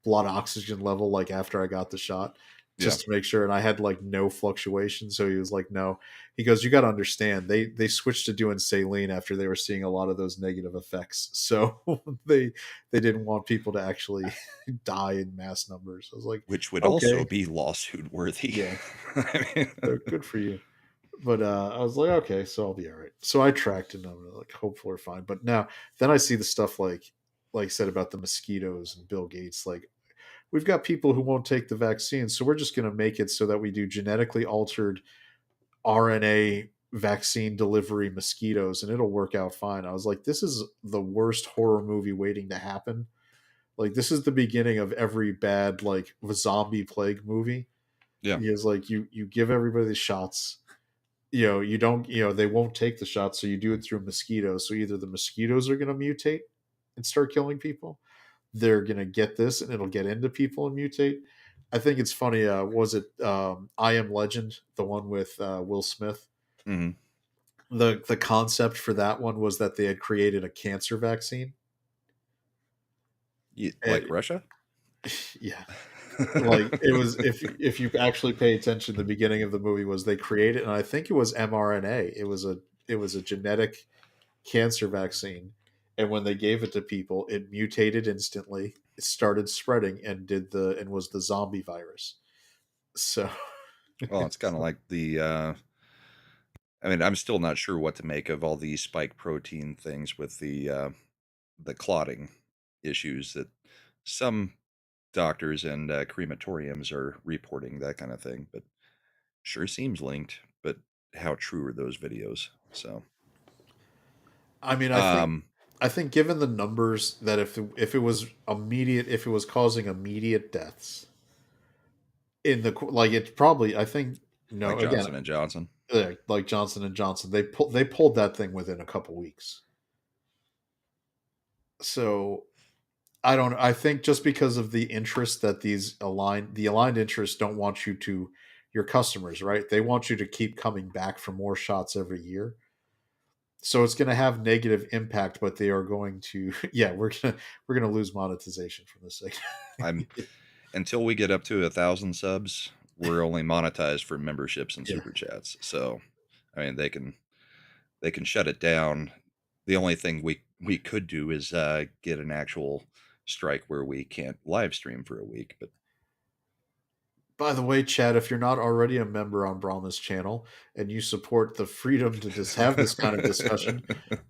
blood oxygen level like after I got the shot just to make sure, and I had like no fluctuation. So he was like, "No," he goes, "You got to understand they switched to doing saline after they were seeing a lot of those negative effects. So they didn't want people to actually die in mass numbers." I was like,
Which would
"Okay,
also be lawsuit worthy.
yeah,
I mean,
so good for you." But I was like, okay, so I'll be all right. So I tracked it, and I'm like, hopefully we're fine. But now, then I see the stuff like I said about the mosquitoes and Bill Gates. Like, we've got people who won't take the vaccine, so we're just going to make it so that we do genetically altered RNA vaccine delivery mosquitoes, and it'll work out fine. I was like, this is the worst horror movie waiting to happen. Like, this is the beginning of every bad like zombie plague movie.
yeah.
Because like you give everybody the shots, you don't, they won't take the shot, so you do it through mosquitoes. So either the mosquitoes are going to mutate and start killing people, they're going to get this and it'll get into people and mutate. I think it's funny. Was it I Am Legend, the one with Will Smith?
Mm-hmm.
The concept for that one was that they had created a cancer vaccine.
Like Russia?
Yeah, like it was, if you actually pay attention, the beginning of the movie was they created, and I think it was mRNA. It was a genetic cancer vaccine, and when they gave it to people, it mutated instantly. It started spreading and was the zombie virus. So
Well, it's kind of like I mean, I'm still not sure what to make of all these spike protein things with the clotting issues that some doctors and crematoriums are reporting, that kind of thing. But sure seems linked. But how true are those videos? So,
I mean,
um,
I think given the numbers that if it was immediate, if it was causing immediate deaths in the like, it's probably, I think, no,
like
again,
Johnson and Johnson.
like Johnson and Johnson, they pulled that thing within a couple weeks. So I don't. I think just because of the interest that the aligned interests don't want you to, your customers, right? They want you to keep coming back for more shots every year. So it's going to have negative impact, but they are going to. Yeah, we're gonna lose monetization from this thing.
I'm until we get up to 1,000 subs, we're only monetized for memberships and
Yeah.
super chats. So, I mean, they can shut it down. The only thing we could do is get an actual strike where we can't live stream for a week, but
By the way, Chad, if you're not already a member on Brahma's channel and you support the freedom to just have this kind of discussion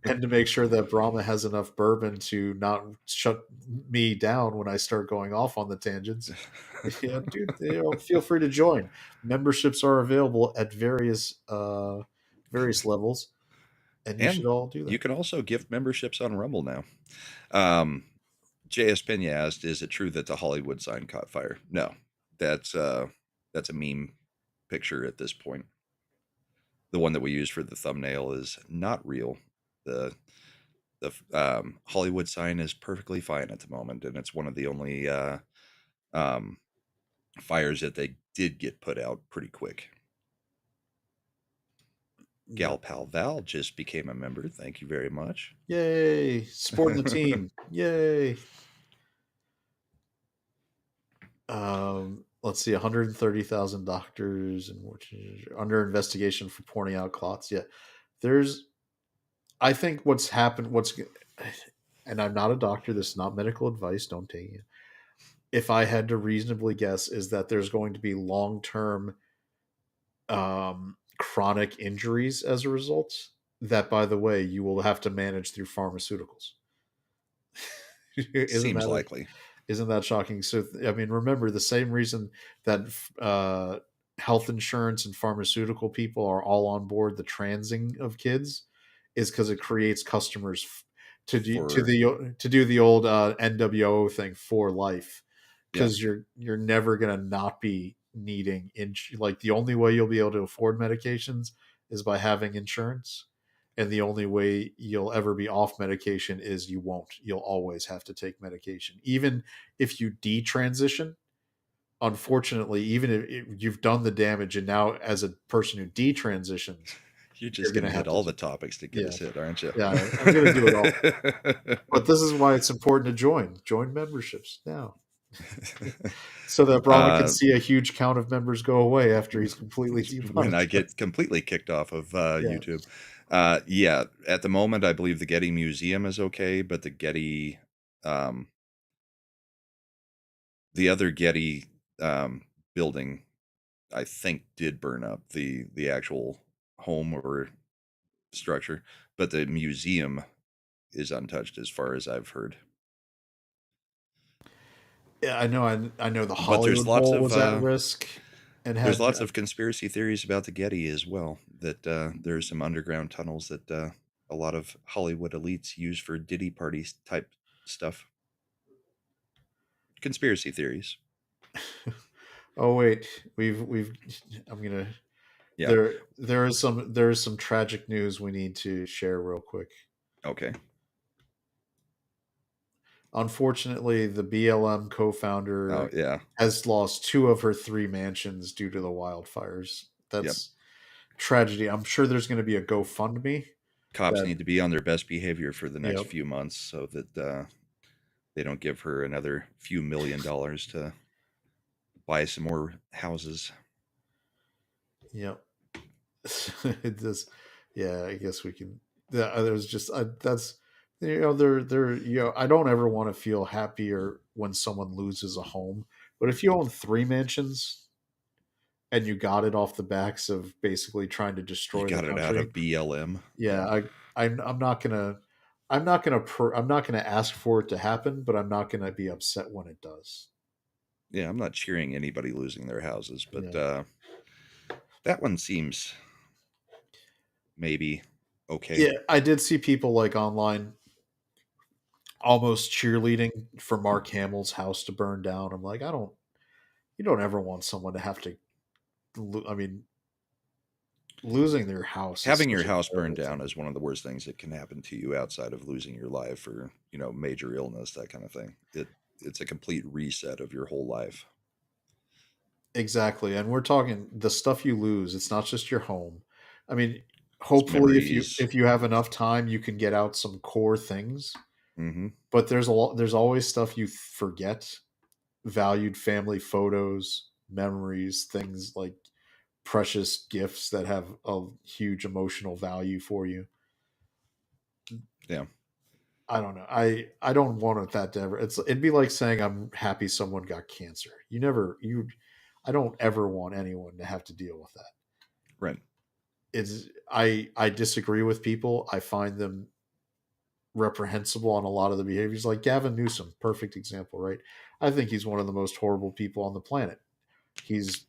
and to make sure that Brahma has enough bourbon to not shut me down when I start going off on the tangents, yeah, dude, feel free to join. Memberships are available at various levels, and you should
And
all do
you
that.
can also gift memberships on Rumble now. J.S. Pena asked, "Is it true that the Hollywood sign caught fire?" No, that's a meme picture at this point. The one that we use for the thumbnail is not real. The Hollywood sign is perfectly fine at the moment, and it's one of the only um, fires that they did get put out pretty quick. Gal Pal Val just became a member. Thank you very much.
Yay! Supporting the team. Yay! Let's see, 130,000 doctors and under investigation for pointing out clots. Yeah, there's. I think what's happened. And I'm not a doctor. This is not medical advice. Don't take it. If I had to reasonably guess, is that there's going to be long term chronic injuries as a result. That, by the way, you will have to manage through pharmaceuticals.
Seems likely.
Isn't that shocking? So, I mean, remember the same reason that health insurance and pharmaceutical people are all on board the transing of kids is because it creates customers to do the old NWO thing for life. Because you're never gonna not be needing like the only way you'll be able to afford medications is by having insurance, and the only way you'll ever be off medication is you won't. You'll always have to take medication, even if you detransition. Unfortunately, even if you've done the damage, and now as a person who detransitions,
you're just going to hit all the topics to get us hit, aren't you?
Yeah, I'm going to do it all. But this is why it's important to join memberships now. So that Brahma can see a huge count of members go away after he's completely demonetized.
When I get completely kicked off of YouTube. Yeah, at the moment, I believe the Getty Museum is okay, but the Getty, the other Getty building, I think, did burn up the actual home or structure, but the museum is untouched as far as I've heard.
Yeah, I know the Hollywood Bowl was at risk. And
there's lots of conspiracy theories about the Getty as well, that there's some underground tunnels that a lot of Hollywood elites use for Diddy parties type stuff. Conspiracy theories.
Oh wait, I'm gonna. Yeah. There is some tragic news we need to share real quick.
Okay.
Unfortunately, the BLM co-founder has lost 2 of her 3 mansions due to the wildfires. That's tragedy. I'm sure there's going to be a GoFundMe.
Cops need to be on their best behavior for the next few months so that they don't give her another few $1 million to buy some more houses.
Yep. It does. Yeah, I guess we can. There's just that's I don't ever want to feel happier when someone loses a home, but if you own 3 mansions and you got it off the backs of basically trying to destroy the country,
it out of BLM.
Yeah, I'm not gonna ask for it to happen, but I'm not gonna be upset when it does.
Yeah, I'm not cheering anybody losing their houses, but that one seems maybe okay.
Yeah, I did see people like online almost cheerleading for Mark Hamill's house to burn down. I'm like, you don't ever want someone to have to. I mean, losing their house,
having your house burned down is one of the worst things that can happen to you outside of losing your life or major illness, that kind of thing. It's a complete reset of your whole life.
Exactly, and we're talking the stuff you lose. It's not just your home. I mean, hopefully, if you have enough time, you can get out some core things.
Mm-hmm.
But there's always stuff you forget, valued family photos, memories, things like precious gifts that have a huge emotional value for you.
Yeah.
I don't know. I don't want that to ever. It'd be like saying I'm happy someone got cancer. I don't ever want anyone to have to deal with that.
Right.
I disagree with people. I find them reprehensible on a lot of the behaviors. Like Gavin Newsom, perfect example, right? I think he's one of the most horrible people on the planet. He's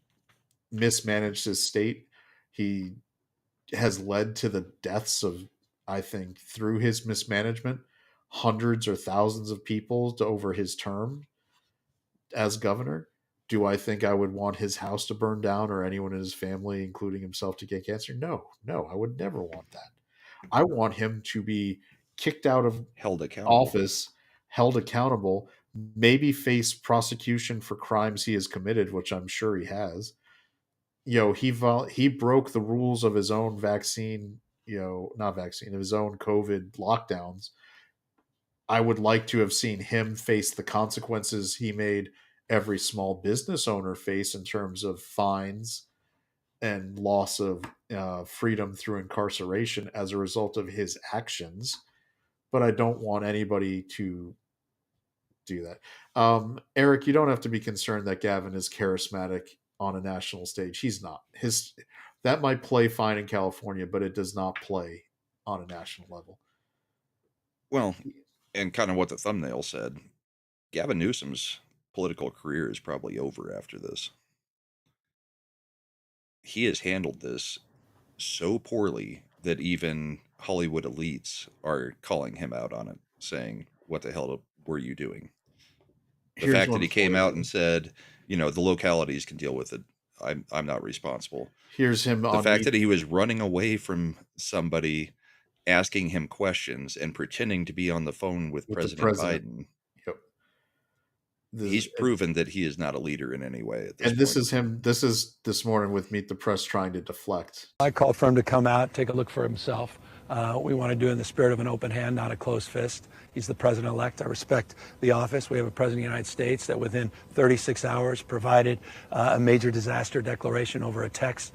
mismanaged his state. He has led to the deaths of, I think, through his mismanagement, hundreds or thousands of people over his term as governor. Do I think I would want his house to burn down or anyone in his family, including himself, to get cancer? No, no, I would never want that. I want him to be kicked out of
Held accountable.
office, held accountable, maybe face prosecution for crimes he has committed, which I'm sure he has. He broke the rules of his own vaccine, not vaccine, of his own COVID lockdowns. I would like to have seen him face the consequences he made every small business owner face in terms of fines and loss of freedom through incarceration as a result of his actions. But I don't want anybody to do that. Eric, you don't have to be concerned that Gavin is charismatic on a national stage. He's not. That might play fine in California, but it does not play on a national level.
Well, and kind of what the thumbnail said, Gavin Newsom's political career is probably over after this. He has handled this so poorly that even Hollywood elites are calling him out on it, saying, "What the hell were you doing?" The fact that he came out and said, the localities can deal with it. I'm not responsible.
Here's him.
The fact that he was running away from somebody, asking him questions, and pretending to be on the phone with President Biden.
Yep.
He's proven that he is not a leader in any way at this point.
This is him. This is this morning with Meet the Press trying to deflect.
I called for him to come out, take a look for himself. We want to do it in the spirit of an open hand, not a closed fist. He's the president-elect. I respect the office. We have a president of the United States that within 36 hours provided a major disaster declaration over a text.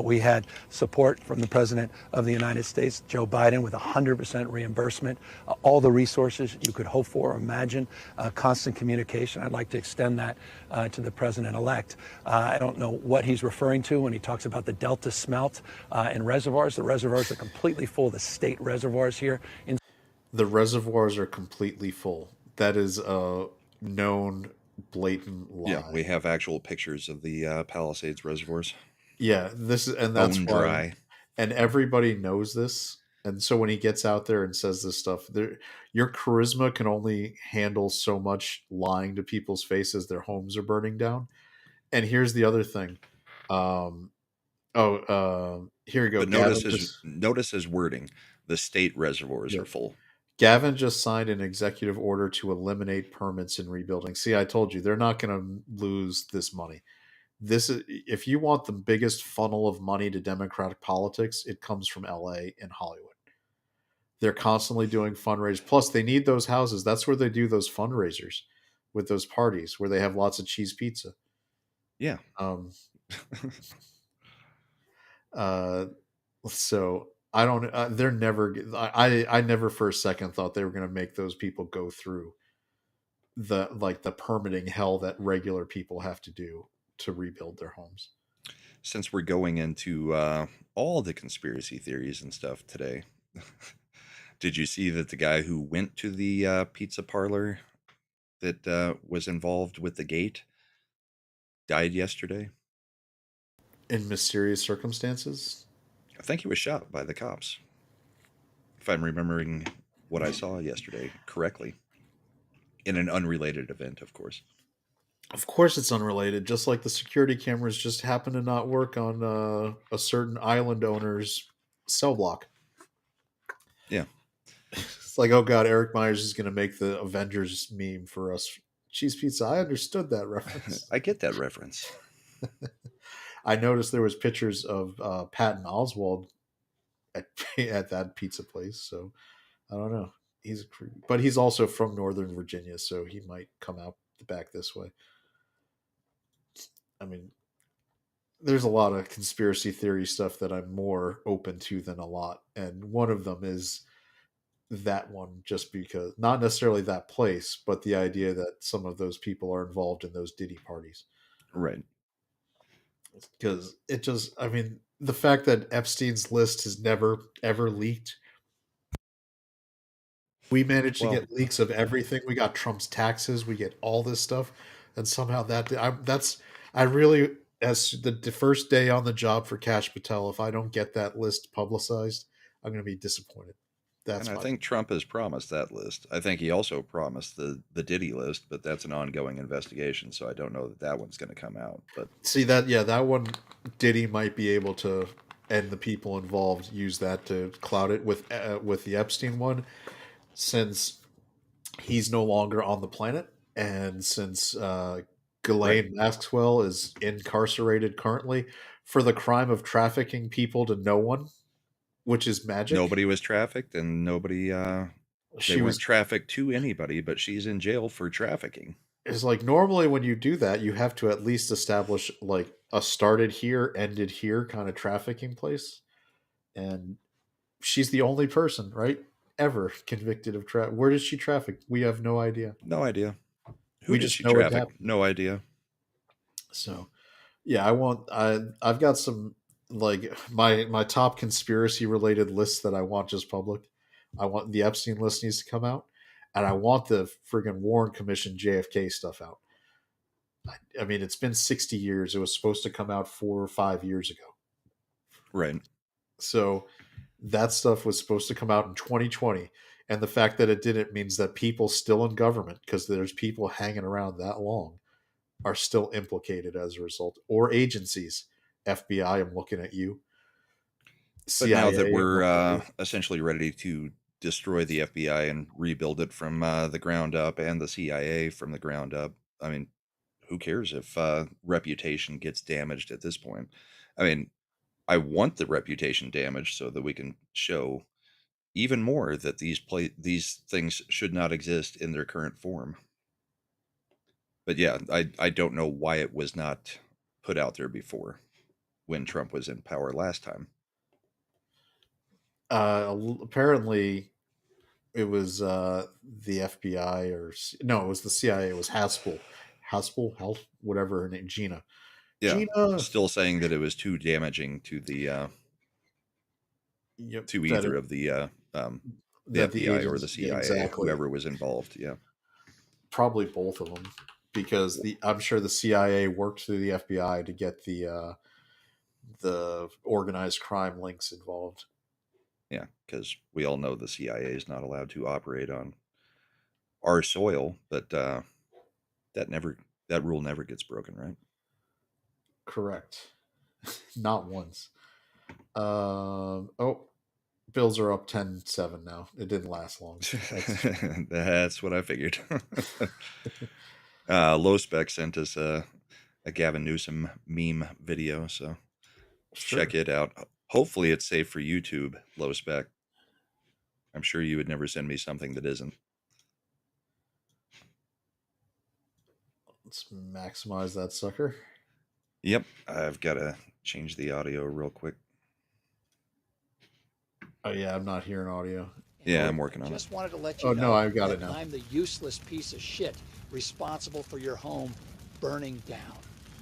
We had support from the president of the United States, Joe Biden, with 100% reimbursement, all the resources you could hope for or imagine, constant communication. I'd like to extend that to the president-elect. I don't know what he's referring to when he talks about the Delta smelt in reservoirs. The reservoirs are completely full, the state reservoirs here.
The reservoirs are completely full. That is a known blatant lie.
Yeah, we have actual pictures of the Palisades reservoirs.
Yeah, that's
bone dry.
And everybody knows this. And so when he gets out there and says this stuff, your charisma can only handle so much lying to people's faces. Their homes are burning down. And here's the other thing. Here you go.
But notice his wording. The state reservoirs are full.
Gavin just signed an executive order to eliminate permits in rebuilding. See, I told you, they're not going to lose this money. If you want the biggest funnel of money to Democratic politics, it comes from LA and Hollywood. They're constantly doing fundraisers. Plus, they need those houses. That's where they do those fundraisers with those parties where they have lots of cheese pizza.
Yeah.
So I don't. They're never. I never for a second thought they were going to make those people go through the permitting hell that regular people have to do to rebuild their homes.
Since we're going into all the conspiracy theories and stuff today, did you see that the guy who went to the pizza parlor that was involved with the gate died yesterday?
In mysterious circumstances?
I think he was shot by the cops, if I'm remembering what I saw yesterday correctly. In an unrelated event, of course.
Of course it's unrelated, just like the security cameras just happen to not work on a certain island owner's cell block.
Yeah.
It's like, oh god, Eric Myers is going to make the Avengers meme for us. Cheese pizza, I understood that reference.
I get that reference.
I noticed there was pictures of Patton Oswalt at that pizza place, so I don't know. But he's also from Northern Virginia, so he might come out the back this way. I mean, there's a lot of conspiracy theory stuff that I'm more open to than a lot, and one of them is that one, just because, not necessarily that place, but the idea that some of those people are involved in those Diddy parties.
Right.
because it just, I mean, the fact that Epstein's list has never ever leaked. We managed to
Well,
get leaks of everything. We got Trump's taxes. We get all this stuff, and somehow I really, as the first day on the job for Kash Patel, if I don't get that list publicized, I'm going to be disappointed.
and
That's
I
my
think Trump has promised that list. I think he also promised the Diddy list, but that's an ongoing investigation, so I don't know that that one's going to come out. But
see that. Yeah, that one, Diddy might be able to, and the people involved use that to cloud it with the Epstein one, since he's no longer on the planet, and since
right,
Ghislaine Maxwell is incarcerated currently for the crime of trafficking people to no one, which is magic.
nobody was trafficked, and nobody they
She
weren't
was
trafficked to anybody, but she's in jail for trafficking.
is like normally when you do that, you have to at least establish like a started here, ended here kind of trafficking place, and she's the only person, right, ever convicted of Where did she traffic? We have no idea.
No idea. Who
We
did
just
she
know it
traffic?
happened.
No idea.
So yeah, I've got some like my top conspiracy related lists that I want just public. I want the Epstein list needs to come out, and I want the friggin' Warren Commission JFK stuff out. I mean, it's been 60 years. It was supposed to come out 4 or 5 years ago.
Right.
So that stuff was supposed to come out in 2020. And the fact that it didn't means that people still in government, because there's people hanging around that long, are still implicated as a result. Or agencies. FBI, I'm looking at you.
But now
CIA,
that
I'm
we're
looking at you.
essentially ready to destroy the FBI and rebuild it from the ground up, and the CIA from the ground up, I mean, who cares if reputation gets damaged at this point? I mean, I want the reputation damaged so that we can show even more that these things should not exist in their current form. But yeah, I don't know why it was not put out there before when Trump was in power last time.
Apparently, it was the FBI no, it was the CIA. It was Haspel, whatever her name, Gina.
Yeah,
Gina,
still saying that it was too damaging to the
yep,
to either of the
that the
FBI or the
agents, yeah,
CIA,
exactly,
whoever was involved. Yeah,
probably both of them, because I'm sure the CIA worked through the FBI to get the organized crime links involved.
yeah, because we all know the CIA is not allowed to operate on our soil, but that rule never gets broken, right?
Correct. Not once. Oh, Bills are up 10-7 now. It didn't last long.
That's what I figured. Low Spec sent us a Gavin Newsom meme video, so
Sure.
check it out. Hopefully it's safe for YouTube, Low Spec. I'm sure you would never send me something that isn't.
Let's maximize that sucker.
Yep, I've got to change the audio real quick.
Oh yeah, I'm not hearing audio.
Yeah, I'm working on it.
Just wanted to let you
Oh
know
no, I've got it
that
now.
I'm the useless piece of shit responsible for your home burning down.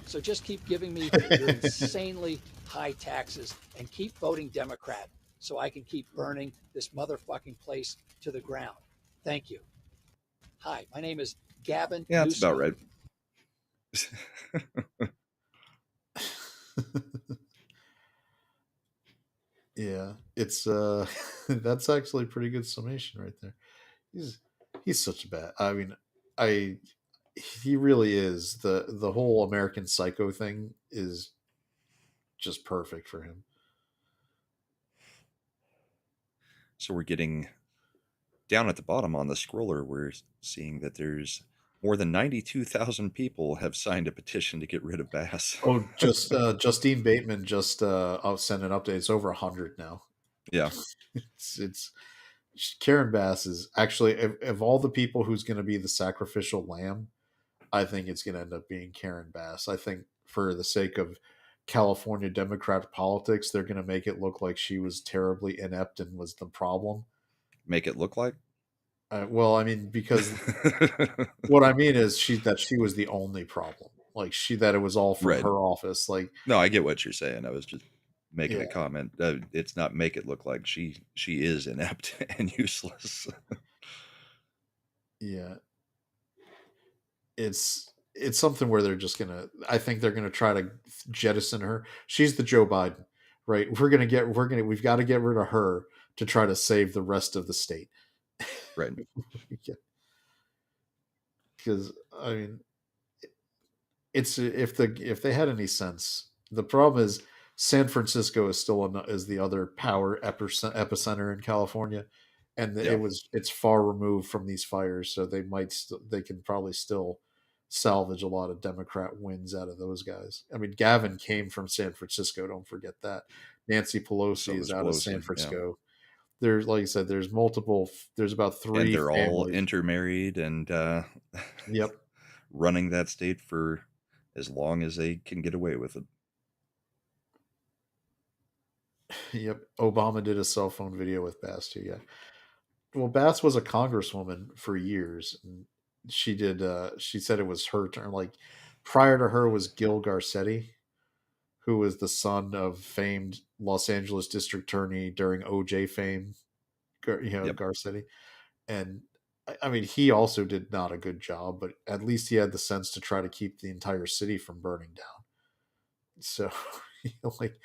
So just keep giving me your insanely high taxes and keep voting Democrat so I can keep burning this motherfucking place to the ground. Thank you. Hi, my name is Gavin.
Yeah, that's about
Newsom.
right.
Yeah, it's that's actually a pretty good summation right there. He's such a bad. I mean, I he really is. The whole American Psycho thing is just perfect for him.
So we're getting down at the bottom on the scroller. We're seeing that there's more than 92,000 people have signed a petition to get rid of Bass.
Oh, just Justine Bateman just I'll send an update. It's over 100 now.
Yeah.
It's Karen Bass is actually of all the people who's going to be the sacrificial lamb, I think it's going to end up being Karen Bass. I think for the sake of California Democrat politics, they're going to make it look like she was terribly inept and was the problem.
Make it look like?
Well, I mean, because what I mean is she was the only problem. like that it was all from
Right.
her office. Like,
No, I get what you're saying. I was just making
yeah,
a comment. It's not make it look like she is inept and useless.
yeah, it's something where they're just gonna. I think they're gonna try to jettison her. She's the Joe Biden, right? We've got to get rid of her to try to save the rest of the state.
Right.
Because I mean, it's if they had any sense. The problem is San Francisco is is the other power epicenter in California, and
Yeah.
it's far removed from these fires, so they can probably still salvage a lot of Democrat wins out of those guys. I mean, Gavin came from San Francisco. Don't forget that. Nancy
So
Pelosi is
does
out of San
Pelosi. Yeah.
Francisco. There's, like I said, there's multiple. There's about
And
three
they're all
families.
intermarried and
Yep.
running that state for as long as they can get away with it.
Yep. Obama did a cell phone video with Bass too. Yeah. Well, Bass was a congresswoman for years, and she did. She said it was her turn. Like, prior to her was Gil Garcetti, who was the son of famed Los Angeles district attorney during OJ fame.
Yep.
Garcetti, and I mean, he also did not a good job, but at least he had the sense to try to keep the entire city from burning down. So, like,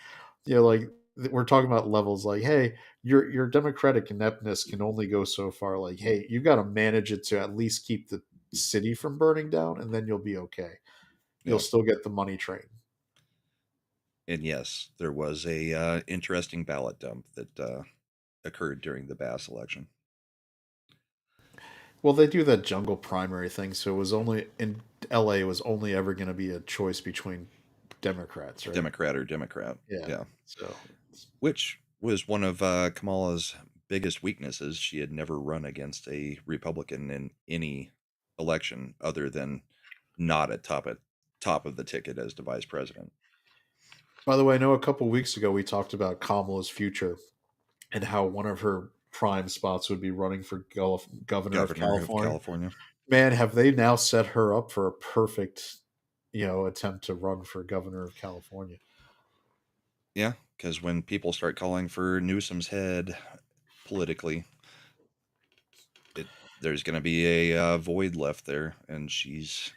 like we're talking about levels. Like, hey, your democratic ineptness can only go so far. Like, hey, you got to manage it to at least keep the city from burning down, and then you'll be okay. You'll
Yeah.
still get the money train.
And yes, there was a interesting ballot dump that occurred during the Bass election.
Well, they do that jungle primary thing, so it was only in LA. It was only ever going to be a choice between Democrats, right?
Democrat or Democrat.
Yeah.
Yeah.
So,
Which was one of Kamala's biggest weaknesses. She had never run against a Republican in any election other than not at top of the ticket as the vice president.
by the way, I know a couple weeks ago we talked about Kamala's future and how one of her prime spots would be running for governor of California. Man, have they now set her up for a perfect, attempt to run for governor of California?
Yeah, because when people start calling for Newsom's head politically, there's going to be a void left there, and she's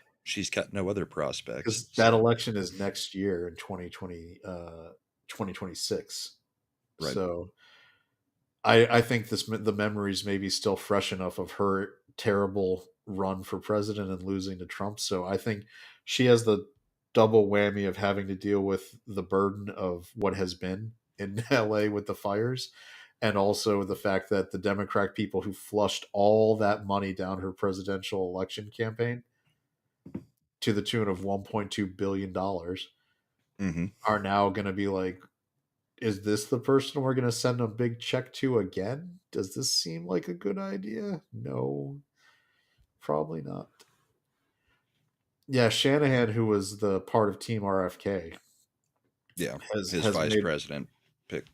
got no other prospects.
Because that election is next year in 2026.
Right.
So I think the memories may be still fresh enough of her terrible run for president and losing to Trump. So I think she has the double whammy of having to deal with the burden of what has been in LA with the fires, and also the fact that the Democratic people who flushed all that money down her presidential election campaign to the tune of $1.2 billion are now going to be like, is this the person we're going to send a big check to again? Does this seem like a good idea? No, probably not. Yeah, Shanahan, who was the part of Team RFK,
his vice president pick,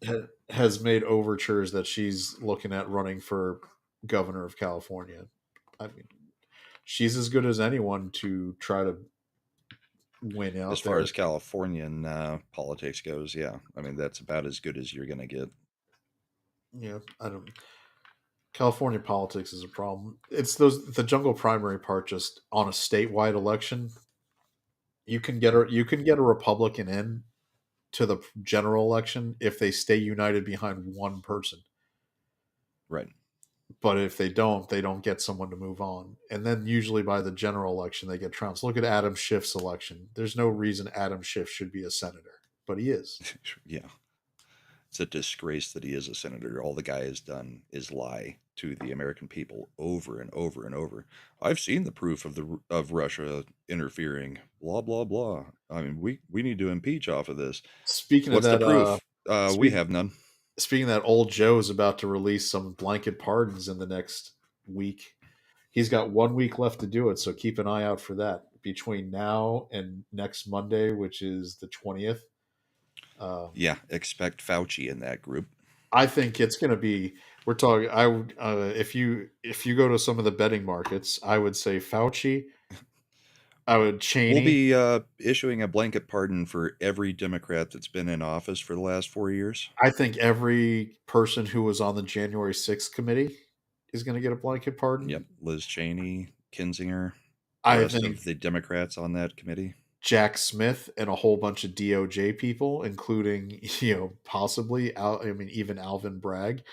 has made overtures that she's looking at running for governor of California. I mean, she's as good as anyone to try to win out
as far as Californian politics goes. Yeah, I mean, that's about as good as you're going to get.
Yeah, California politics is a problem. It's the jungle primary part. Just on a statewide election, you can get a Republican in to the general election if they stay united behind one person.
Right.
But if they don't get someone to move on. And then usually by the general election, they get trounced. Look at Adam Schiff's election. There's no reason Adam Schiff should be a senator, but he is.
Yeah. It's a disgrace that he is a senator. All the guy has done is lie to the American people over and over and over. I've seen the proof of Russia interfering. Blah blah blah. I mean, we need to impeach off of this.
Speaking
What's
of that,
the proof? We have none.
Speaking of that, old Joe's about to release some blanket pardons in the next week. He's got 1 week left to do it, so keep an eye out for that. Between now and next Monday, which is the 20th.
Yeah, expect Fauci in that group.
I think it's going to be. We're talking. I would if you go to some of the betting markets, I would say Fauci. I would Cheney.
We'll be issuing a blanket pardon for every Democrat that's been in office for the last 4 years.
I think every person who was on the January 6th committee is going to get a blanket pardon.
Yep, Liz Cheney, Kinzinger, the
I
rest
think
of the Democrats on that committee.
Jack Smith and a whole bunch of DOJ people, including, possibly, even Alvin Bragg,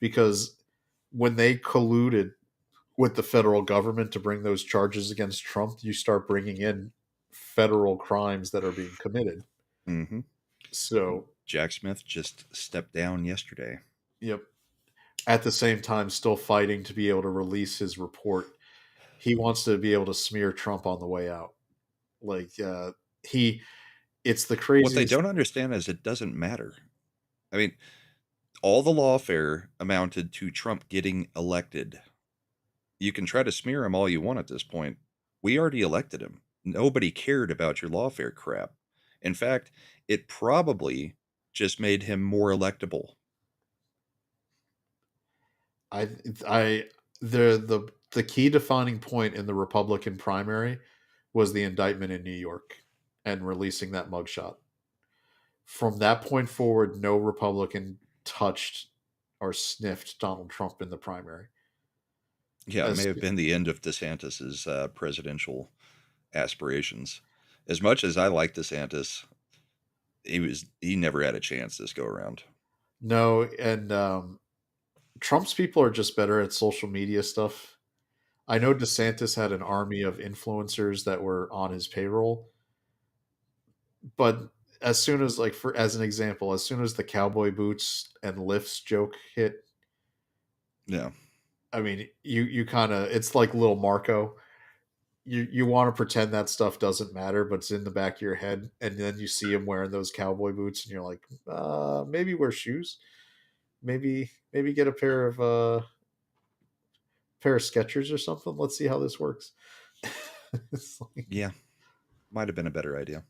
because when they colluded with the federal government to bring those charges against Trump, you start bringing in federal crimes that are being committed.
Mm-hmm.
So
Jack Smith just stepped down yesterday.
Yep. At the same time, still fighting to be able to release his report. He wants to be able to smear Trump on the way out. Like it's the craziest.
What they don't understand is it doesn't matter. I mean, all the lawfare amounted to Trump getting elected. You can try to smear him all you want at this point. We already elected him. Nobody cared about your lawfare crap. In fact, it probably just made him more electable.
The key defining point in the Republican primary was the indictment in New York and releasing that mugshot. From that point forward, no Republican touched or sniffed Donald Trump in the primary.
Yeah, it may have been the end of DeSantis's presidential aspirations. As much as I like DeSantis, he never had a chance this go around.
No, and Trump's people are just better at social media stuff. I know DeSantis had an army of influencers that were on his payroll, but as soon as, as an example, as soon as the cowboy boots and lifts joke hit,
yeah,
I mean, you kind of, it's like little Marco. You want to pretend that stuff doesn't matter, but it's in the back of your head, and then you see him wearing those cowboy boots, and you're like, maybe wear shoes, maybe get a pair of Skechers or something. Let's see how this works.
Yeah, might have been a better idea.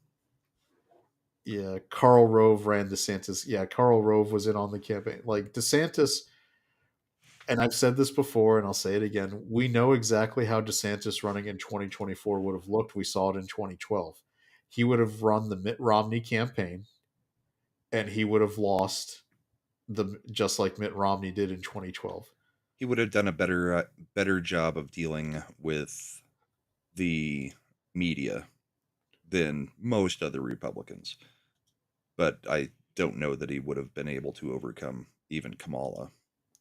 Yeah, Karl Rove ran DeSantis. Yeah, Karl Rove was in on the campaign. Like DeSantis, and I've said this before and I'll say it again, we know exactly how DeSantis running in 2024 would have looked. We saw it in 2012. He would have run the Mitt Romney campaign and he would have lost just like Mitt Romney did in 2012.
He would have done a better job of dealing with the media than most other Republicans. But I don't know that he would have been able to overcome even Kamala.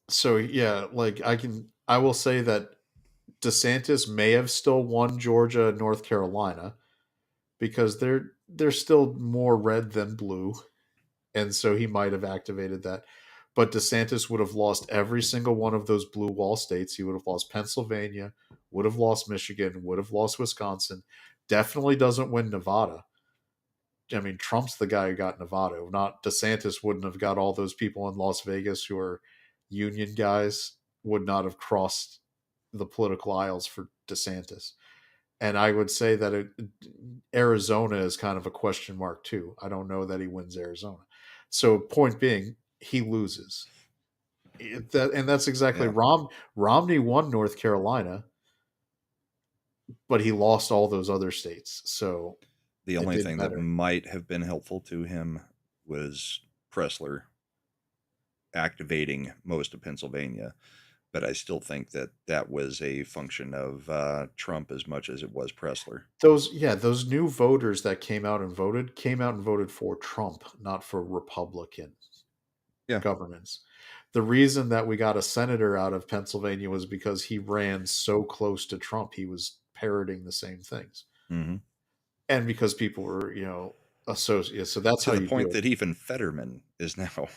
So yeah, I will say that DeSantis may have still won Georgia and North Carolina because they're still more red than blue. And so he might have activated that. But DeSantis would have lost every single one of those blue wall states. He would have lost Pennsylvania, would have lost Michigan, would have lost Wisconsin. Definitely doesn't win Nevada. I mean, Trump's the guy who got Nevada. Not DeSantis wouldn't have got all those people in Las Vegas who are union guys, would not have crossed the political aisles for DeSantis. And I would say that Arizona is kind of a question mark too. I don't know that he wins Arizona. So point being, he loses. And that's exactly Romney won North Carolina, but he lost all those other states. So
the only thing that might have been helpful to him was Pressler activating most of Pennsylvania. But I still think that was a function of Trump as much as it was Pressler.
Those new voters that came out and voted for Trump, not for Republican governments. The reason that we got a senator out of Pennsylvania was because he ran so close to Trump. He was parroting the same things.
Mm-hmm.
And because people were, associated. So that's how
to the point that even Fetterman is now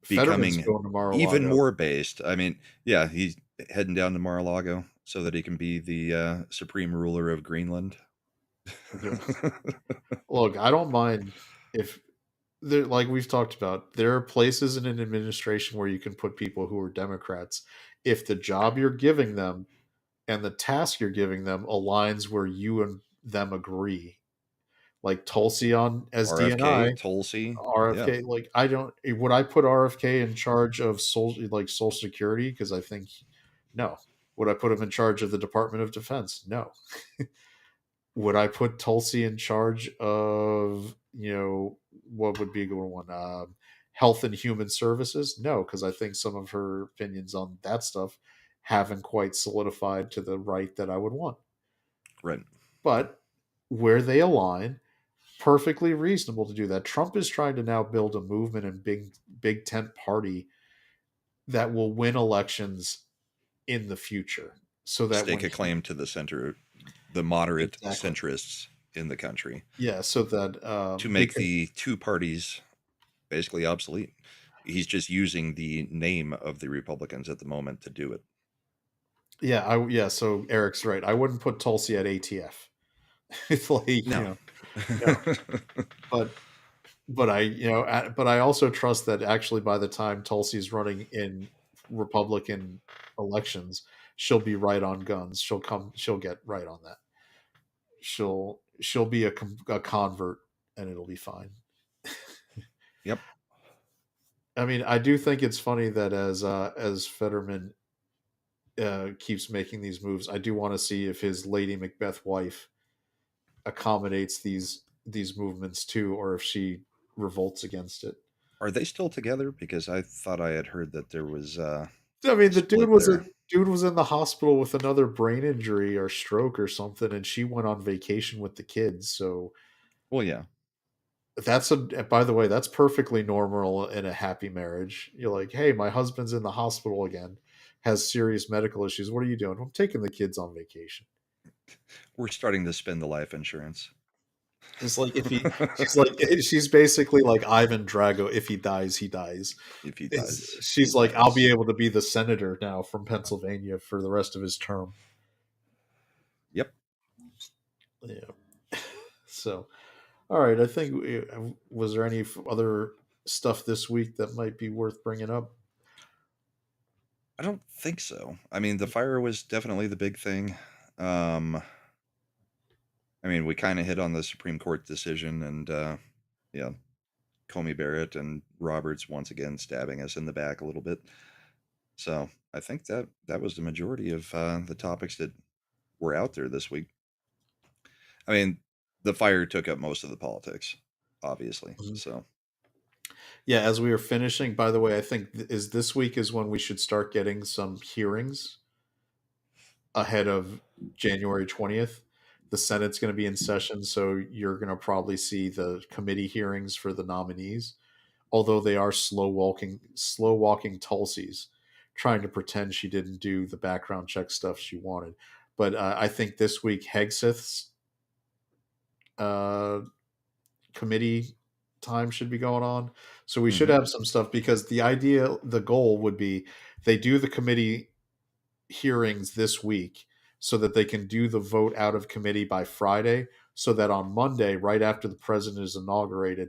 becoming
even more based. I mean, he's heading down to Mar-a-Lago so that he can be the supreme ruler of Greenland.
Look, I don't mind if, like we've talked about, there are places in an administration where you can put people who are Democrats if the job you're giving them and the task you're giving them aligns where you and them agree. Like Tulsi on as DNI,
Tulsi,
RFK. Yeah. Would I put RFK in charge of Social Security? Because I think no. Would I put him in charge of the Department of Defense? No. Would I put Tulsi in charge of, what would be a good one? Health and Human Services? No, because I think some of her opinions on that stuff haven't quite solidified to the right that I would want.
Right.
But where they align, perfectly reasonable to do that. Trump is trying to now build a movement and big tent party that will win elections in the future. So that
Stake a claim to the center, the moderate
Exactly.
centrists in the country,
Yeah, so that
to make the two parties basically obsolete. He's just using the name of the Republicans at the moment to do it.
yeah. So Eric's right. I wouldn't put Tulsi at ATF. It's like
No.
no. But I also trust that actually by the time Tulsi's running in Republican elections, she'll be right on guns. She'll get right on that. She'll be a convert, and it'll be fine.
Yep.
I mean, I do think it's funny that as Fetterman keeps making these moves, I do want to see if his Lady Macbeth wife accommodates these movements too, or if she revolts against it.
Are they still together? Because I thought I had heard that there was
I mean, the
split there.
dude was in the hospital with another brain injury or stroke or something, and she went on vacation with the kids. So
Well, yeah.
by the way, that's perfectly normal in a happy marriage. You're like, hey, my husband's in the hospital again, has serious medical issues. What are you doing? I'm taking the kids on vacation.
We're starting to spend the life insurance.
It's like she's basically like Ivan Drago. If he dies, he dies.
If he does,
She's
he
like, I'll
dies.
be able to be the senator now from Pennsylvania for the rest of his term.
Yep.
Yeah. So, all right. I think was there any other stuff this week that might be worth bringing up?
I don't think so. I mean, the fire was definitely the big thing. I mean, we kind of hit on the Supreme Court decision, and yeah, Comey Barrett and Roberts once again stabbing us in the back a little bit. So I think that was the majority of the topics that were out there this week. I mean, the fire took up most of the politics, obviously.
Mhm.
So
Yeah, as we were finishing, by the way, I think is this week is when we should start getting some hearings ahead of January 20th. The Senate's going to be in session, so you're going to probably see the committee hearings for the nominees, although they are slow walking Tulsi's, trying to pretend she didn't do the background check stuff she wanted. But I think this week Hegseth's uh, committee time should be going on, so we should have some stuff because the goal would be they do the committee hearings this week so that they can do the vote out of committee by Friday, so that on Monday, right after the president is inaugurated,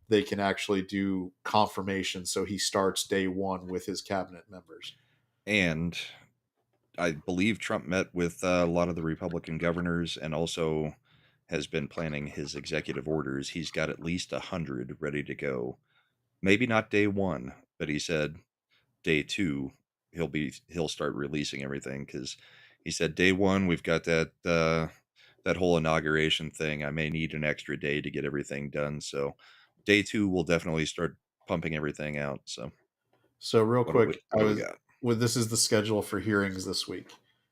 they can actually do confirmation. So he starts day one with his cabinet members.
and I believe Trump met with a lot of the Republican governors and also has been planning his executive orders. He's got at least 100 ready to go. Maybe not day one, but he said day two he'll start releasing everything because he said day one we've got that whole inauguration thing. I may need an extra day to get everything done. So day two we'll definitely start pumping everything out. So
real quick,
what do we got?
this is the schedule for hearings this week.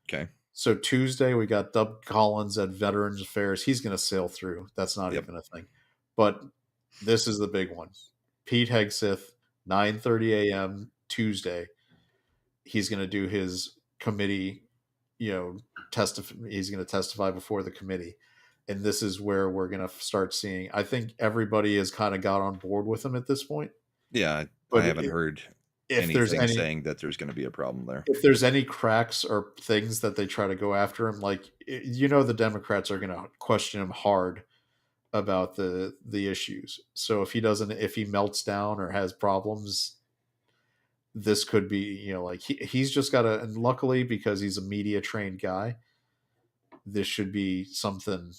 Okay.
So Tuesday we got Doug Collins at Veterans Affairs. He's going to sail through. That's not even a thing. But this is the big one. Pete Hegseth, 9:30 a.m. Tuesday. He's going to do his committee, he's going to testify before the committee. And this is where we're going to start seeing, I think everybody has kind of got on board with him at this point.
Yeah,
but
I haven't heard
if there's
anything
any
saying that there's going to be a problem there.
If there's any cracks or things that they try to go after him, like, the Democrats are going to question him hard about the issues. So if he melts down or has problems, this could be, like he's just got to, and luckily because he's a media trained guy, this should be something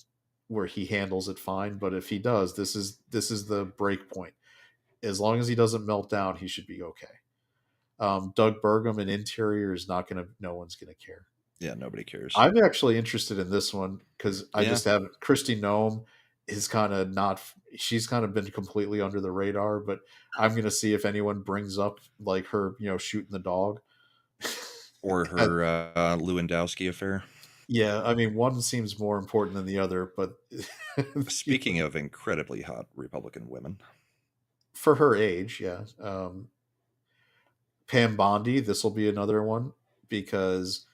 where he handles it fine. But if he does, this is the break point. As long as he doesn't melt down, he should be okay. Doug Burgum in Interior is no one's going to care.
Yeah, nobody cares.
I'm actually interested in this one because I
Yeah.
just have Christy Nome is kind of not. She's kind of been completely under the radar, but I'm gonna see if anyone brings up like her, shooting the dog.
Or
Uh,
her Lewandowski affair.
yeah, I mean, one seems more important than the other, but
Speaking of incredibly hot Republican women,
for her age, yeah. Pam Bondi, this will be another one because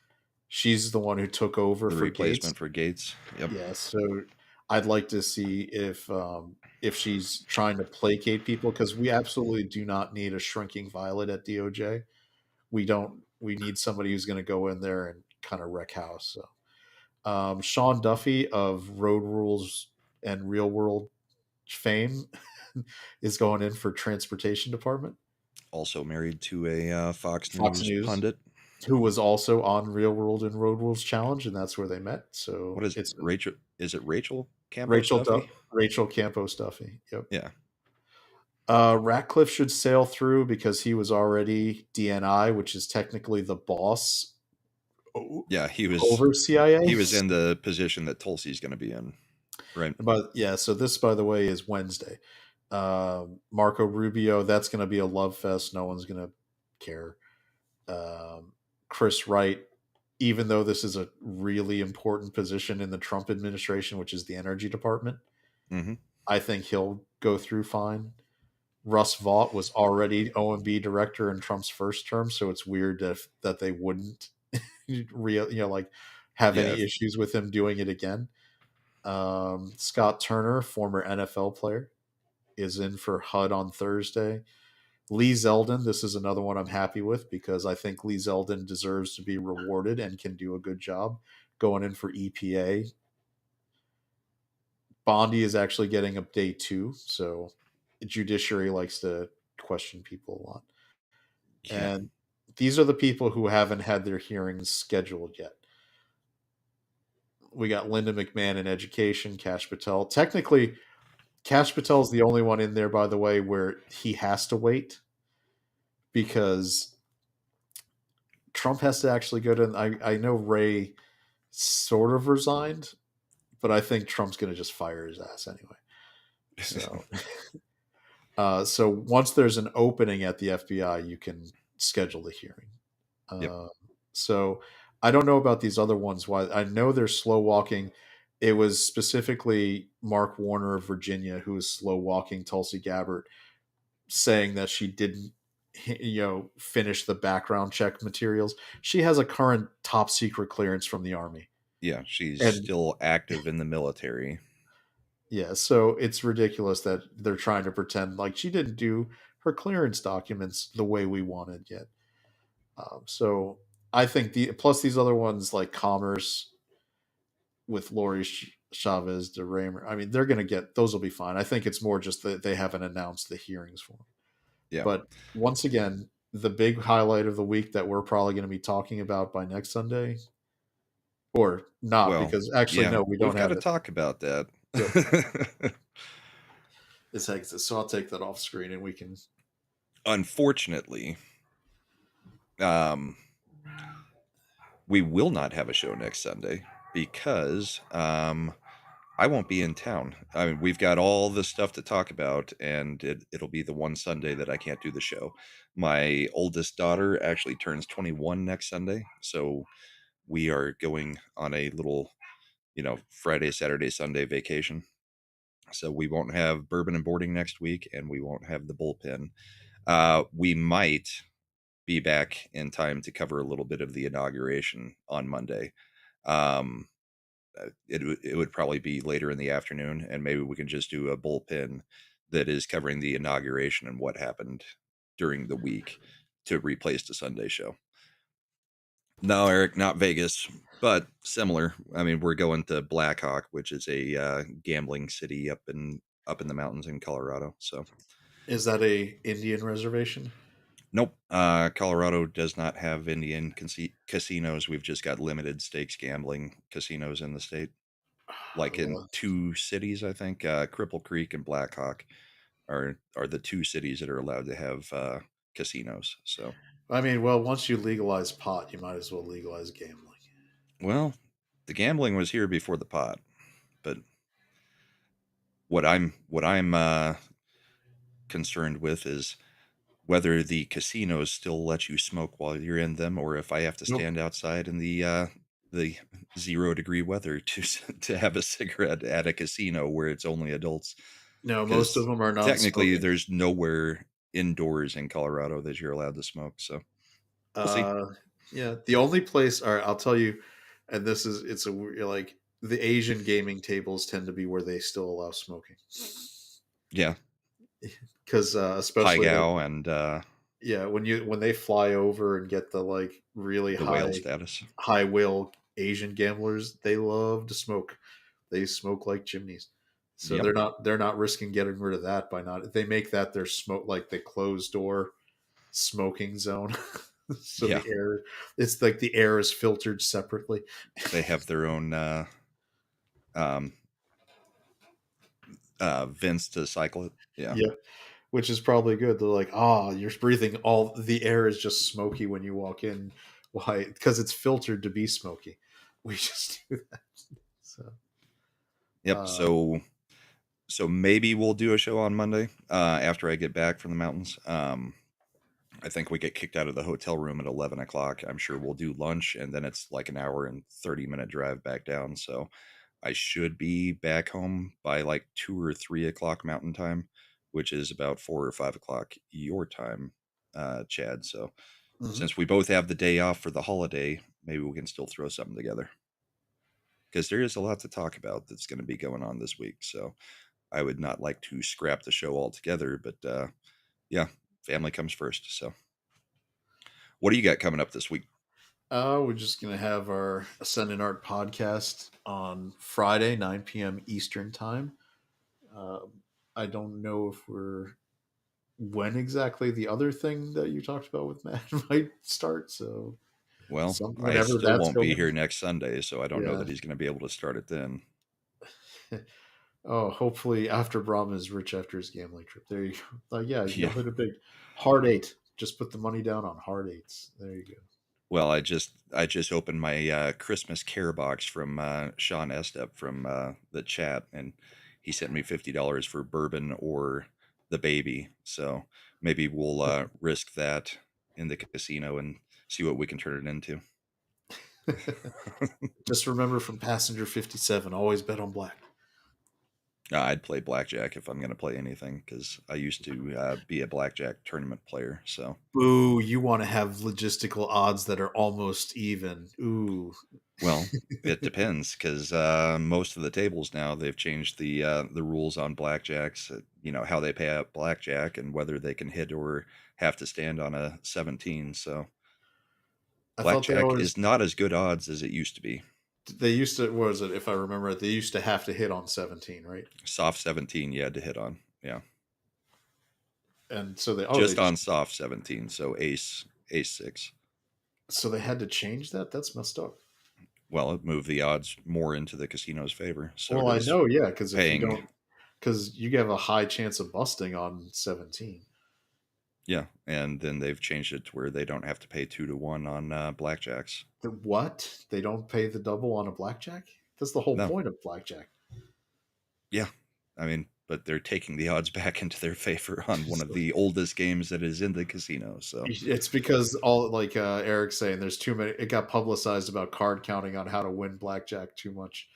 she's the one who took over
the
for Gates.
replacement for Gates. Yep.
Yeah, so I'd like to see if she's trying to placate people because we absolutely do not need a shrinking violet at DOJ. We don't. We need somebody who's going to go in there and kind of wreck house. So, Sean Duffy of Road Rules and Real World fame is going in for Transportation Department.
Also married to a Fox
Fox
News
News,
pundit.
who was also on Real World and Road Rules Challenge, and that's where they met. So
What is
it's
Rachel? Is it Rachel Campos Duffy?
Rachel Campos Duffy. Yep.
Yeah.
Ratcliffe should sail through because he was already DNI, which is technically the boss
Yeah, he was
over CIA.
He was in the position that Tulsi's going to be in, right?
But yeah, so this, by the way, is Wednesday. Marco Rubio, that's going to be a love fest. No one's going to care. Chris Wright, even though this is a really important position in the Trump administration, which is the energy department,
Mm-hmm.
I think he'll go through fine. Russ Vaught was already OMB director in Trump's first term, so it's weird that they wouldn't have any issues with him doing it again. Scott Turner, former NFL player, is in for HUD on Thursday. Lee Zeldin, this is another one I'm happy with because I think Lee Zeldin deserves to be rewarded and can do a good job going in for EPA. Bondi is actually getting up day 2, so the judiciary likes to question people a lot.
Yeah.
And these are the people who haven't had their hearings scheduled yet. We got Linda McMahon in education, Kash Patel. Technically, Kash Patel is the only one in there, by the way, where he has to wait because Trump has to actually go to. I know Ray sort of resigned, but I think Trump's going to just fire his ass anyway. So, so once there's an opening at the FBI, you can schedule the hearing.
Yep.
So I don't know about these other ones. Why I know they're slow walking. It was specifically Mark Warner of Virginia who was slow walking Tulsi Gabbard, saying that she didn't, finish the background check materials. She has a current top secret clearance from the Army.
Yeah, she's
And-
still active in the military.
Yeah, so it's ridiculous that they're trying to pretend like she didn't do her clearance documents the way we wanted yet. So I think plus these other ones like Commerce with Lori Chavez de Raymer, I mean, they're going to get those will be fine. I think it's more just that they haven't announced the hearings for them.
Yeah.
But once again, the big highlight of the week that we're probably going to be talking about by next Sunday, or not,
Well,
because actually,
yeah,
no, we don't
we've
have
got to
it.
talk about that.
It's Exit, so I'll take that off screen and we can.
Unfortunately, we will not have a show next Sunday because I won't be in town. I mean, we've got all this stuff to talk about, and it'll be the one Sunday that I can't do the show. My oldest daughter actually turns 21 next Sunday, so we are going on a little, Friday, Saturday, Sunday vacation. So we won't have Bourbon and Boarding next week, and we won't have the Bullpen. We might be back in time to cover a little bit of the inauguration on Monday. It would probably be later in the afternoon, and maybe we can just do a bullpen that is covering the inauguration and what happened during the week to replace the Sunday show. No, Eric, not Vegas, but similar. I mean, we're going to Blackhawk, which is a gambling city up in the mountains in Colorado. So,
is that a Indian reservation?
Nope. Colorado does not have Indian casinos. We've just got limited stakes gambling casinos in the state. Like in 2 cities, I think. Cripple Creek and Blackhawk are the 2 cities that are allowed to have casinos. So,
I mean, well, once you legalize pot, you might as well legalize gambling.
Well, the gambling was here before the pot, but what I'm concerned with is whether the casinos still let you smoke while you're in them, or if I have to
Nope.
stand outside in the 0 degree weather to to have a cigarette at a casino where it's only adults.
No, most of
Because
them are
technically,
non-smoking.
there's nowhere indoors in Colorado that you're allowed to smoke. So we'll see.
Uh, yeah, the only place. All right, I'll tell you, and this is it's like the Asian gaming tables tend to be where they still allow smoking,
Yeah,
because especially like
Haigao and
yeah, when they fly over and get the like really
the whale status.
high whale Asian gamblers, they love to smoke. They smoke like chimneys. So
Yep.
they're not risking getting rid of that by not they make that their smoke like the closed door smoking zone. So
Yeah,
the air it's like the air is filtered separately.
they have their own um, vents to cycle it. Yeah,
Yeah, which is probably good. They're like, "Ah, you're breathing all the air is just smoky when you walk in." Why? Because it's filtered to be smoky. We just do that. So
yep.
uh
So maybe we'll do a show on Monday after I get back from the mountains. I think we get kicked out of the hotel room at 11 o'clock. I'm sure we'll do lunch, and then it's like an hour and 30-minute drive back down. So I should be back home by like 2 or 3 o'clock Mountain Time, which is about 4 or 5 o'clock your time, Chad. So
mhm.
since we both have the day off for the holiday, maybe we can still throw something together because there is a lot to talk about that's going to be going on this week. So I would not like to scrap the show altogether, but yeah, family comes first. So what do you got coming up this week?
We're just gonna have our Ascendant Art podcast on Friday, 9 p.m. Eastern time. Um, I don't know if we're when exactly the other thing that you talked about with Matt might start. So
Well, I
whenever
still
that's
won't be
going,
here next Sunday, so I don't know
yeah.
that he's going to be able to start it then.
Oh, hopefully after Brahma is rich after his gambling trip. There you go. Like, yeah, you'll
Yeah.
hit a big hard eight. Just put the money down on hard eights. There you go.
Well, I just opened my Christmas care box from Sean Estep from the chat, and he sent me $50 for bourbon or the baby. So maybe we'll risk that in the casino and see what we can turn it into.
Just remember from Passenger 57, always bet on black.
I'd play blackjack if I'm going to play anything because I used to be a blackjack tournament player. So,
Ooh, you want to have logistical odds that are almost even. Ooh.
well, it depends because most of the tables now they've changed the rules on blackjacks. You know how they pay out blackjack and whether they can hit or have to stand on a 17. So
I thought they
blackjack
always
is not as good odds as it used to be.
they used to what was it if I remember it, they used to have to hit on 17, right?
Soft 17 you had to hit on. Yeah,
And so they
just
just
on soft 17. So ace six.
so they had to change that. That's messed up.
Well, it moved the odds more into the casino's favor. So
Well, I
does
know, yeah, because if you
paying.
don't, because you have a high chance of busting on 17.
Yeah, and then they've changed it to where they don't have to pay 2 to 1 on blackjacks.
What? They don't pay the double on a blackjack? That's the whole
No,
point of blackjack.
yeah, I mean, but they're taking the odds back into their favor on one of the oldest games that is in the casino. So
It's because all like Eric's saying, there's too many. It got publicized about card counting on how to win blackjack too much.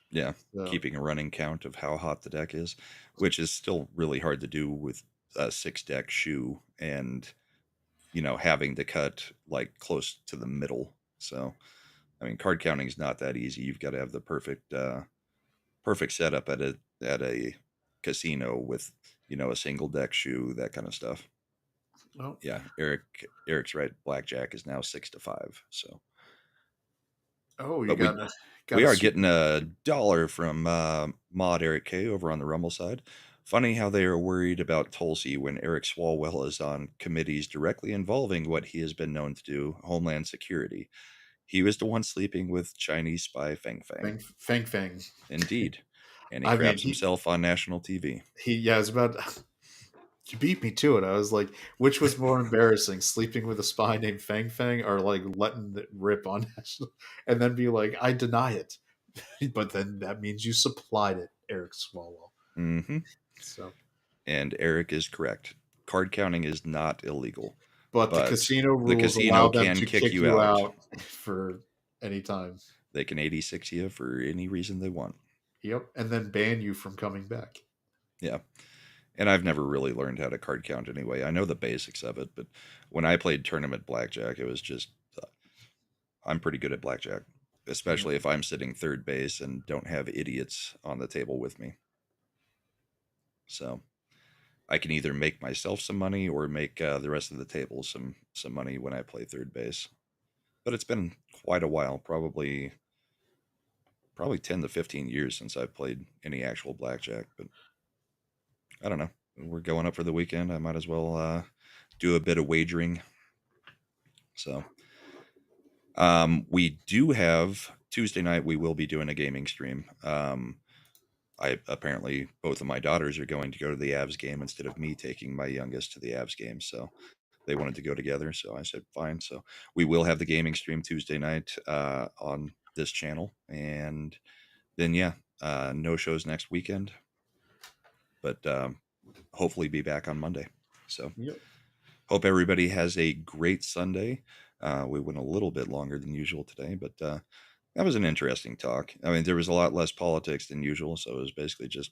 yeah,
So
keeping a running count of how hot the deck is, which is still really hard to do with a 6 deck shoe and having to cut like close to the middle. So I mean, card counting is not that easy. You've got to have the perfect setup at a casino with a single deck shoe, that kind of stuff.
well,
Yeah, Eric's right. Blackjack is now 6 to 5. So,
oh, you
but we
got
we
a
are
super.
getting $1 from Mod Eric K over on the Rumble side. Funny how they are worried about Tulsi when Eric Swalwell is on committees directly involving what he has been known to do, Homeland Security. He was the one sleeping with Chinese spy Feng Feng.
Fang.
Indeed. And he
I mean,
craps himself on national TV.
yeah, it's about. You beat me to it. I was like, which was more embarrassing, sleeping with a spy named Fang Fang, or like letting it rip on National, and then be like, I deny it, but then that means you supplied it, Eric Swalwell.
Mm-hmm.
So,
And Eric is correct. Card counting is not illegal,
but the casino
the
rules
casino
allow them
can
to
kick
kick
you
you
out.
out for any time.
They can 86 you for any reason they want.
Yep, and then ban you from coming back.
Yeah. And I've never really learned how to card count anyway. I know the basics of it, but when I played tournament blackjack, it was just, I'm pretty good at blackjack, especially if I'm sitting third base and don't have idiots on the table with me. So I can either make myself some money or make the rest of the table some money when I play third base. But it's been quite a while, probably 10 to 15 years since I've played any actual blackjack, but I don't know. We're going up for the weekend. I might as well do a bit of wagering. So we do have Tuesday night. We will be doing a gaming stream. I apparently both of my daughters are going to go to the Avs game instead of me taking my youngest to the Avs game. So they wanted to go together. So I said, fine. So we will have the gaming stream Tuesday night on this channel. And then, no shows next weekend, but hopefully be back on Monday. So hope everybody has a great Sunday. We went a little bit longer than usual today, but that was an interesting talk. I mean, there was a lot less politics than usual, so it was basically just,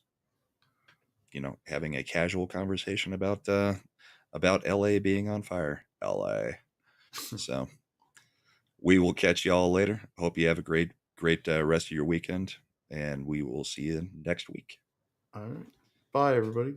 having a casual conversation about LA being on fire. LA. So we will catch y'all later. Hope you have a great rest of your weekend, and we will see you next week.
All right. Bye, everybody.